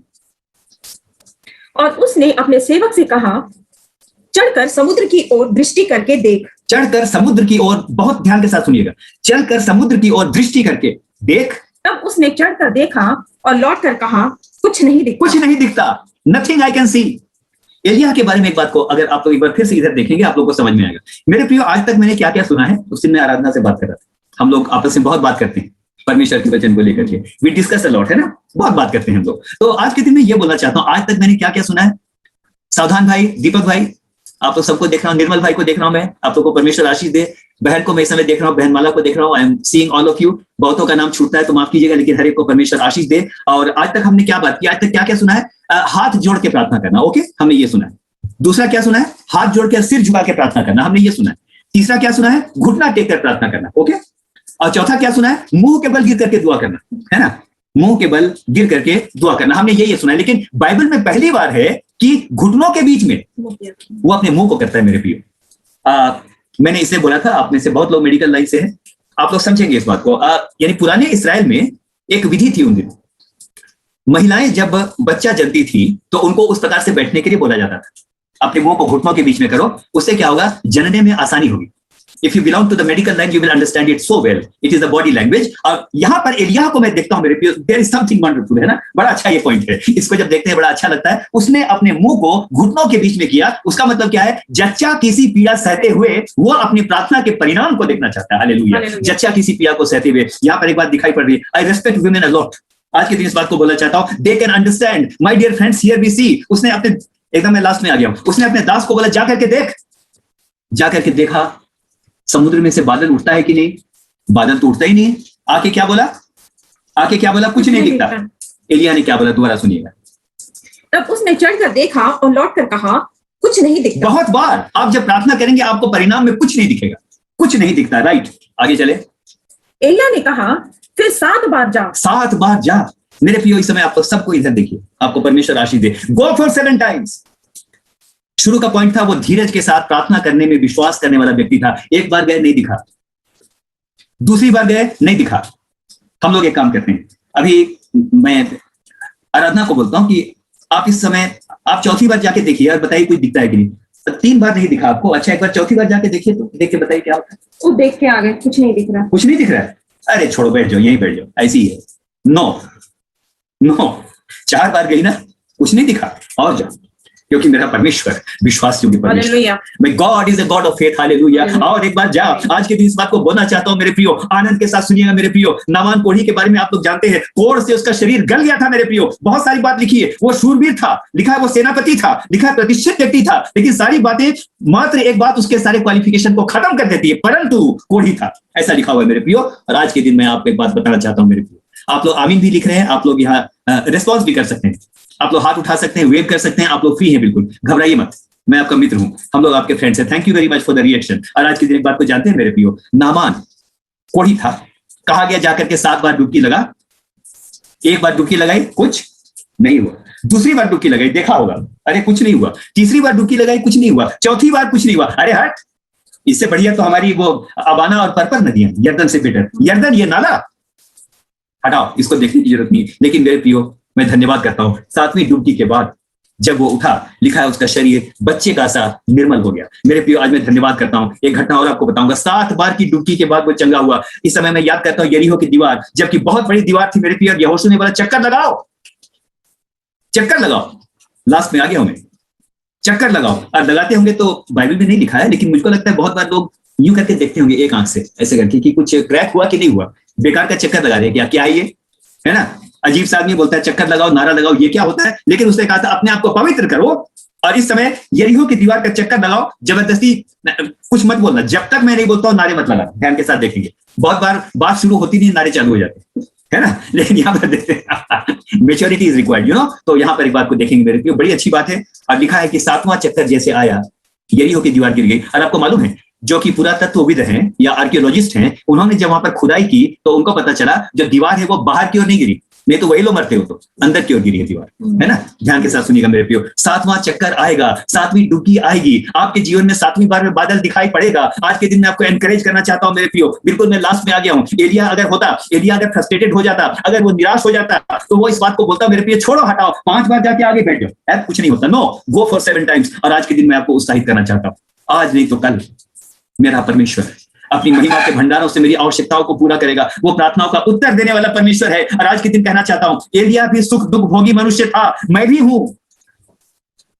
B: और उसने अपने सेवक से कहा, चढ़कर समुद्र की ओर दृष्टि करके देख।
A: चढ़कर समुद्र की ओर, बहुत ध्यान के साथ सुनिएगा, चढ़कर समुद्र की ओर दृष्टि करके देख।
B: तब उसने चढ़कर देखा और लौटकर कहा, कुछ नहीं
A: दिखता, नथिंग आई कैन सी। एलिय्याह के बारे में एक बात को अगर आप लोग एक बार फिर से इधर देखेंगे, आप लोगों को समझ में आएगा। मेरे प्रियो, आज तक मैंने क्या क्या सुना है, उस दिन मैं आराधना से बात कर रहा था। हम लोग आपस में बहुत बात करते हैं परमेश्वर के वचन को लेकर के। वी डिस्कस अ लॉट, है ना? बहुत बात करते हैं हम लोग। तो आज के दिन में ये बोलना चाहता हूं, आज तक मैंने क्या क्या सुना है। सावधान भाई, दीपक भाई, आप लोग सबको देख रहा हूँ, निर्मल भाई को देख रहा हूँ मैं, आप लोग को परमेश्वर आशीष दे। बहन को मैं इस समय देख रहा हूँ, बहन माला को देख रहा हूँ। I am seeing all of you. बहुतों का नाम छूटता है तो माफ कीजिएगा, लेकिन हर एक को परमेश्वर आशीष दे। और आज तक हमने क्या बात की? आज तक क्या क्या सुना है? हाथ जोड़ के प्रार्थना करना, ओके, हमने ये सुना है। दूसरा क्या सुना है? हाथ जोड़ के सिर झुका के प्रार्थना करना, हमने ये सुना है। तीसरा क्या सुना है? घुटना टेक कर प्रार्थना करना, ओके। और चौथा क्या सुना है? मुंह के बल गिर करके दुआ करना, है ना? मुंह के बल गिर करके दुआ करना, हमने ये सुना है। लेकिन बाइबल में पहली बार है कि घुटनों के बीच में वो अपने मुंह को करता है। मेरे प्रियो, मैंने इसलिए बोला था, आप में से बहुत लोग मेडिकल लाइन से हैं, आप लोग समझेंगे इस बात को। यानी पुराने इस्राएल में एक विधि थी उन दिनों। महिलाएं जब बच्चा जन्मती थी तो उनको उस प्रकार से बैठने के लिए बोला जाता था, अपने मुंह को घुटनों के बीच में करो, उससे क्या होगा? जनने में आसानी होगी। If you belong to the medical line, you will understand it so well. It is the body language. और यहाँ पर एलिया को मैं देखता हूँ मेरे प्रियो, there is something wonderful, है ना, बड़ा अच्छा ये पॉइंट है, इसको जब देखते हैं बड़ा अच्छा लगता है। उसने अपने मुंह को घुटनों के बीच में किया, उसका मतलब क्या है? जच्चा किसी पीड़ा सहते हुए वो अपनी प्रार्थना के परिणाम को देखना चाहता है। हालेलुया। जच्चा किसी पीड़ा को सहते हुए, यहाँ पर एक बात दिखाई पड़ रही है, I respect women a lot. आज के दिन इस बात को बोलना चाहता हूं, they can understand my dear friends, here we see. उसने अपने, एकदम मैं लास्ट में आ गया हूं, उसने अपने दास को बोला जाकर के देख, जाकर के देखा समुद्र में से बादल उठता है कि नहीं, बादल तो उठता ही नहीं है। आके क्या बोला, आके क्या बोला, कुछ नहीं दिखता। एलिया ने क्या बोला, दोबारा सुनिएगा।
B: तब उसने चढ़कर देखा और लौटकर कहा कुछ नहीं दिखता।
A: बहुत बार आप जब प्रार्थना करेंगे आपको परिणाम में कुछ नहीं दिखेगा, कुछ नहीं दिखता, राइट। आगे चले।
B: एलिया ने कहा फिर 7 बार जा।
A: 7 बार जा। मेरे प्रियो इस समय आपको सबको इधर देखिए, आपको परमेश्वर आशीष दे। गो फॉर 7 टाइम्स। शुरू का पॉइंट था वो धीरज के साथ प्रार्थना करने में विश्वास करने वाला व्यक्ति था। एक बार गए नहीं दिखा, दूसरी बार गए नहीं दिखा। हम लोग एक काम करते हैं, अभी मैं आराधना को बोलता हूं कि आप इस समय आप चौथी बार जाके देखिए और बताइए कुछ दिखता है कि नहीं। 3 बार नहीं दिखा आपको, अच्छा एक बार चौथी बार जाके देखिए, तो देख के बताइए क्या होता है।
B: वो देख के आ गए, कुछ नहीं दिख रहा,
A: कुछ नहीं दिख रहा है। अरे छोड़ो, बैठ जाओ, यहीं बैठ जाओ, ऐसी ही है। नो नो, 4 बार गई ना, कुछ नहीं दिखा, और जाओ, क्योंकि मेरा परमेश्वर विश्वास योग्य परमेश्वर, मैं God is a God of faith. Hallelujah. और एक बार जा। आज के दिन इस बात को बोलना चाहता हूं मेरे प्रियो, आनंद के साथ सुनिएगा मेरे प्रियो। नामान कोढ़ी के बारे में आप लोग जानते हैं, कोढ़ से उसका शरीर गल गया था मेरे प्रियो। बहुत सारी बात लिखी है, वो शूरवीर था, लिखा है वो सेनापति था, लिखा है प्रतिष्ठित व्यक्ति था, लेकिन सारी बातें, मात्र एक बात उसके सारे क्वालिफिकेशन को खत्म कर देती है, परंतु कोढ़ी था, ऐसा लिखा हुआ है मेरे प्रियो। और आज के दिन मैं आपको एक बात बताना चाहता हूं मेरे प्रियो, आप लोग आमीन भी लिख रहे हैं, आप लोग यहाँ रिस्पॉन्स भी कर सकते हैं, आप लोग हाथ उठा सकते हैं, वेव कर सकते हैं, आप लोग फ्री हैं, बिल्कुल घबराइए मत, मैं आपका मित्र हूं, हम लोग आपके फ्रेंड्स हैं। Thank you very much for the reaction. और आज के दिन एक बात को जानते हैं मेरे प्रियो, नामान कोढ़ी था, कहा गया जाकर के 7 बार डुबकी लगा। एक बार डुबकी लगाई, कुछ नहीं हुआ। दूसरी बार डुबकी लगाई, देखा होगा, अरे कुछ नहीं हुआ। तीसरी बार डुबकी लगाई, कुछ नहीं हुआ। चौथी बार कुछ नहीं हुआ। अरे हट, इससे बढ़िया तो हमारी वो अबाना और पर्पर नदियां, यर्दन से बेटर। यर्दन ये नाला, हटाओ, इसको देखने की जरूरत नहीं। लेकिन मेरे प्रियो मैं धन्यवाद करता हूं, 7वीं डुबकी के बाद जब वो उठा, लिखा है उसका शरीर बच्चे का सा निर्मल हो गया। मेरे प्रियो आज मैं धन्यवाद करता हूं। एक घटना और आपको बताऊंगा, 7 बार की डुबकी के बाद वो चंगा हुआ। इस समय मैं याद करता हूं यरीहो की दीवार, जबकि बहुत बड़ी दीवार थी मेरे प्रियो, यहोशू ने बोला चक्कर लगाओ, चक्कर लगाओ। लास्ट में आ गया हूं मैं, चक्कर लगाओ। और लगाते होंगे तो बाइबल में नहीं लिखा है, लेकिन मुझको लगता है बहुत बार लोग यूं करके देखते होंगे एक आंख से, ऐसे करके कि कुछ क्रैक हुआ कि नहीं हुआ, बेकार का चक्कर लगा रहे क्या ये, है ना। अजीब सा आदमी बोलता है चक्कर लगाओ, नारा लगाओ, ये क्या होता है। लेकिन उसने कहा था अपने आप को पवित्र करो, और इस समय यरीहो की दीवार का चक्कर लगाओ। जबरदस्ती कुछ मत बोलना, जब तक मैं नहीं बोलता हूं नारे मत लगा। ध्यान के साथ देखेंगे, बहुत बार बात शुरू होती नहीं, नारे चालू हो जाते, है ना। लेकिन यहाँ पर देखते हैं maturity is required, you know. तो यहाँ पर एक बात को देखेंगे मेरे प्रियो, बड़ी अच्छी बात है। और लिखा है कि 7वां चक्कर जैसे आया, यरीहो की दीवार गिर गई। और आपको मालूम है, जो कि पुरातत्वविद हैं या आर्कियोलॉजिस्ट हैं, उन्होंने जब वहां पर खुदाई की तो उनको पता चला जो दीवार है वो बाहर की ओर नहीं गिरी, नहीं तो वही लोग मरते हो, तो अंदर की ओर गिरी है दीवार, है ना। ध्यान के साथ सुनिएगा मेरे प्रियो, 7वां चक्कर आएगा, 7वीं डुबकी आएगी, आपके जीवन में 7वीं बार में बादल दिखाई पड़ेगा। आज के दिन मैं आपको एनकरेज करना चाहता हूं मेरे प्रियो, बिल्कुल मैं लास्ट में आ गया हूं। एलिया अगर फ्रस्ट्रेटेड हो जाता, अगर वो निराश हो जाता, तो वो इस बात को बोलता मेरे प्रियो छोड़ो, हटाओ, 5 बार जाके आगे बैठ जाओ, ऐसा कुछ नहीं होता। No, go for 7 times. और आज के दिन मैं आपको उत्साहित करना चाहता हूं, आज नहीं तो कल मेरा परमेश्वर अपनी महिमा के भंडारों से मेरी आवश्यकताओं को पूरा करेगा। वो प्रार्थनाओं का उत्तर देने वाला परमेश्वर है। और आज के दिन कहना चाहता हूं, एलिया भी सुख दुख भोगी मनुष्य था, मैं भी हूं,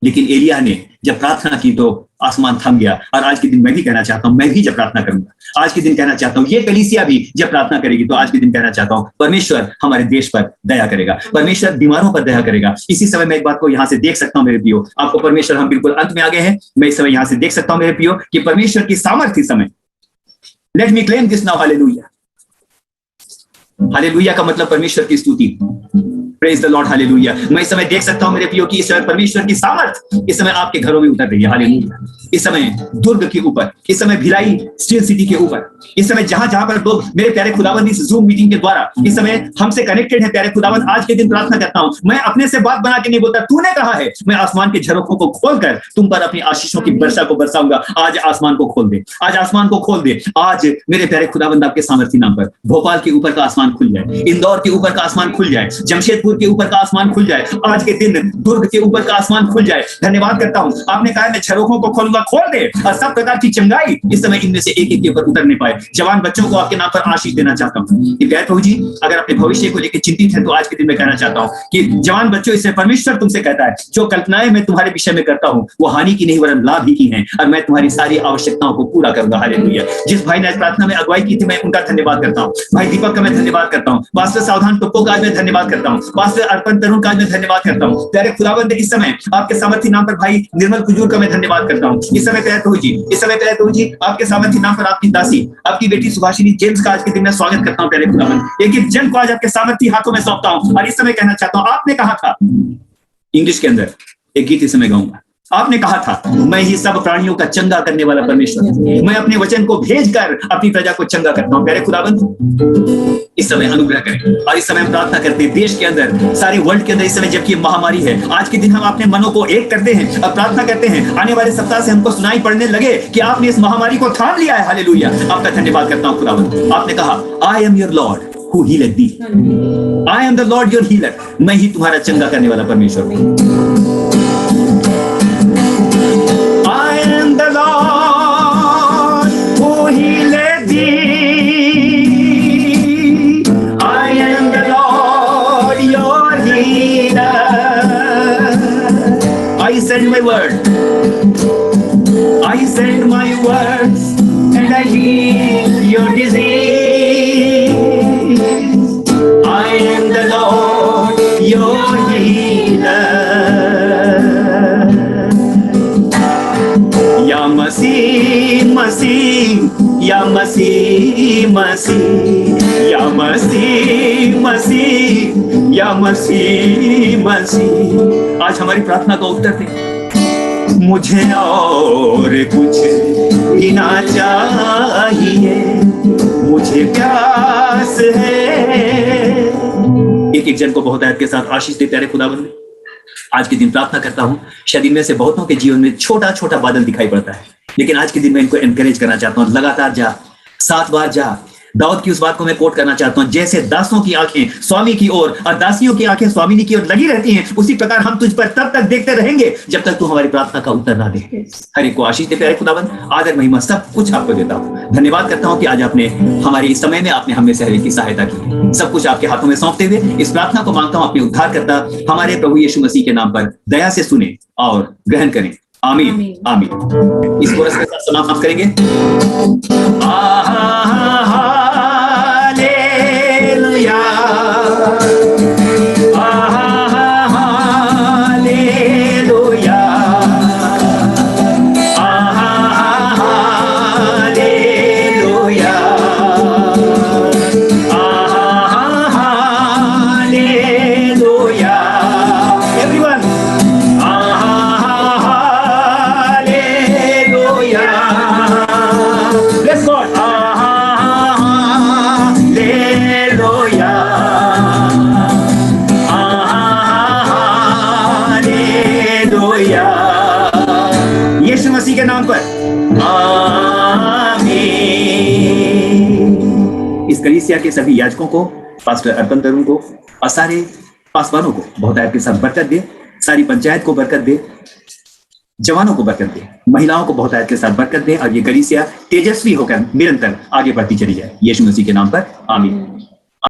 A: लेकिन एलिया ने जब प्रार्थना की तो आसमान थम गया। और आज के दिन मैं भी कहना चाहता हूं, मैं भी जब प्रार्थना करूंगा, आज के दिन कहना चाहता हूं, ये कलीसिया भी जब प्रार्थना करेगी, तो आज के दिन कहना चाहता हूं परमेश्वर हमारे देश पर दया करेगा, परमेश्वर बीमारों पर दया करेगा। इसी समय मैं एक बात को यहां से देख सकता हूं मेरे प्रियो, आपको परमेश्वर, हम बिल्कुल अंत में आ गए हैं, मैं इस समय यहां से देख सकता हूं मेरे प्रियो कि परमेश्वर की सामर्थ्य समय, let me claim this now, hallelujah. Hallelujah का मतलब परमेश्वर की स्तुति, प्रेज द लॉर्ड, हालेलुया। मैं इस समय देख सकता हूं मेरे प्रियो कि इस समय परमेश्वर की सामर्थ इस समय आपके घरों में उतर रही है, हालेलुया। इस समय दुर्ग के ऊपर, इस समय भिलाई स्टील सिटी के ऊपर, इस समय जहां जहां पर लोग मेरे प्यारे खुदावंद इस जूम मीटिंग के द्वारा इस समय हमसे कनेक्टेड है, प्यारे खुदावंद, आज के दिन प्रार्थना करता हूं, मैं अपने से बात बना के नहीं बोलता, तूने कहा है मैं आसमान के झरोखों को खोलकर तुम पर अपनी आशीषों की वर्षा को बरसाऊंगा। आज आसमान को खोल दे, आज आसमान को खोल दे। आज मेरे प्यारे खुदावंद आपके सामर्थ्य नाम पर भोपाल के ऊपर का आसमान खुल जाए, इंदौर के ऊपर का आसमान खुल जाए, जमशेदपुर के ऊपर का आसमान खुल जाए, आज के दिन दुर्ग के ऊपर का आसमान खुल जाए। धन्यवाद करता हूं, आपने कहा मैं झरोखों को खोलूंगा, आत्मा खोल दे और सब प्रकार की चंगाई इस समय इनमें से एक एक के ऊपर उतरने पाए। जवान बच्चों को आपके नाम पर आशीष देना चाहता हूँ कि प्यारे प्रभु जी, अगर अपने भविष्य को लेकर चिंतित है तो आज के दिन में कहना चाहता हूँ कि जवान बच्चों, इससे परमेश्वर तुमसे कहता है, जो कल्पनाएं मैं तुम्हारे विषय में करता हूँ वो हानि की नहीं वरन लाभ ही की हैं, और मैं तुम्हारी सारी आवश्यकताओं को पूरा करूंगा। हालेलुया। जिस भाई ने इस प्रार्थना में अगुवाई की थी, मैं उनका धन्यवाद करता हूँ। भाई दीपक का मैं धन्यवाद करता हूँ। पास्टर सावधान टुप्पो का आज मैं धन्यवाद करता हूँ। पास्टर अर्पण तरुण का आज मैं धन्यवाद करता हूँ। प्यारे खुदावंद, इस समय आपके सामर्थ्य नाम पर भाई निर्मल कुजूर का मैं धन्यवाद करता हूँ। इस समय प्यारे प्रभु जी, इस समय प्यारे प्रभु जी, आपके सामर्थ्य नाम पर आपकी दासी, आपकी बेटी सुभाषिनी जेम्स का आज के दिन में स्वागत करता हूँ। प्यारे खुदावंद, एक एक जन को आज आपके सामर्थ्य हाथों में सौंपता हूँ और इस समय कहना चाहता हूँ, आपने कहा था इंग्लिश के अंदर एक गीत इस समय गाऊंगा। आपने कहा था, मैं ही सब प्राणियों का चंगा करने वाला परमेश्वर, मैं अपने वचन को भेजकर अपनी प्रजा को चंगा करता हूं। प्यारे खुदाबंद, इस समय अनुग्रह करें। और इस समय हम प्रार्थना करते हैं देश के अंदर, सारे वर्ल्ड के अंदर इस समय जबकि महामारी है, आज के दिन हम अपने मनों को एक करते हैं और प्रार्थना करते हैं आने वाले सप्ताह से हमको सुनाई पड़ने लगे कि आपने इस महामारी को थाम लिया है। हालेलुया। आपका धन्यवाद करता हूं खुदाबंद। आपने कहा, I am your Lord who healeth thee. I am the Lord your healer. मैं ही तुम्हारा चंगा करने वाला परमेश्वर हूँ। I am the Lord who healeth thee. I am the Lord your healer. I send my word. I send my words and I heal your disease. I am the Lord, your healer. Ya Masih, Masih, Ya Masih, Masih, Ya Masih, Masih, Ya Masih, Masih। आज हमारी प्रार्थना का उत्तर दे। मुझे और कुछ भी ना चाहिए, मुझे प्यास है। एक एक जन को बहुत आयत के साथ आशीष दे प्यारे खुदावंद। आज के दिन प्रार्थना करता हूं, शायद इनमें से बहुतों के जीवन में छोटा छोटा बादल दिखाई पड़ता है, लेकिन आज के दिन मैं इनको एनकरेज करना चाहता हूं, लगातार जा, 7 बार जा। दाऊद की उस बात को मैं कोट करना चाहता हूं, जैसे दासों की आंखें स्वामी की ओर और दासियों की आंखें स्वामिनी की ओर लगी रहती हैं, उसी प्रकार हम तुझ पर तब तक देखते रहेंगे जब तक तू हमारी प्रार्थना का उत्तर ना दे। हर एक को आशीष दे प्यारे खुदाबंद। आदर महिमा सब कुछ आपको देता हूं। धन्यवाद करता हूं कि आज आपने हमारे इस समय में आपने हमें से हर एक की सहायता की। सब कुछ आपके हाथों में सौंपते हुए इस प्रार्थना को मांगता हूं, अपने उद्धारकर्ता हमारे प्रभु यीशु मसीह के नाम पर दया से सुने और ग्रहण करें। आमीन आमीन। इस कोरस के साथ समाप्त करेंगे। यीशु मसीह के नाम पर आमीन। इस कलीसिया के सभी याजकों को, पास्टर अर्पण तरुण को और सारे पासवानों को बहुत आयत के साथ बरकत दे, सारी पंचायत को बरकत दे, जवानों को बरकत दे, महिलाओं को बहुत आयत के साथ बरकत दे और ये कलीसिया तेजस्वी होकर निरंतर आगे बढ़ती चली जाए। यीशु मसीह के नाम पर आमीन।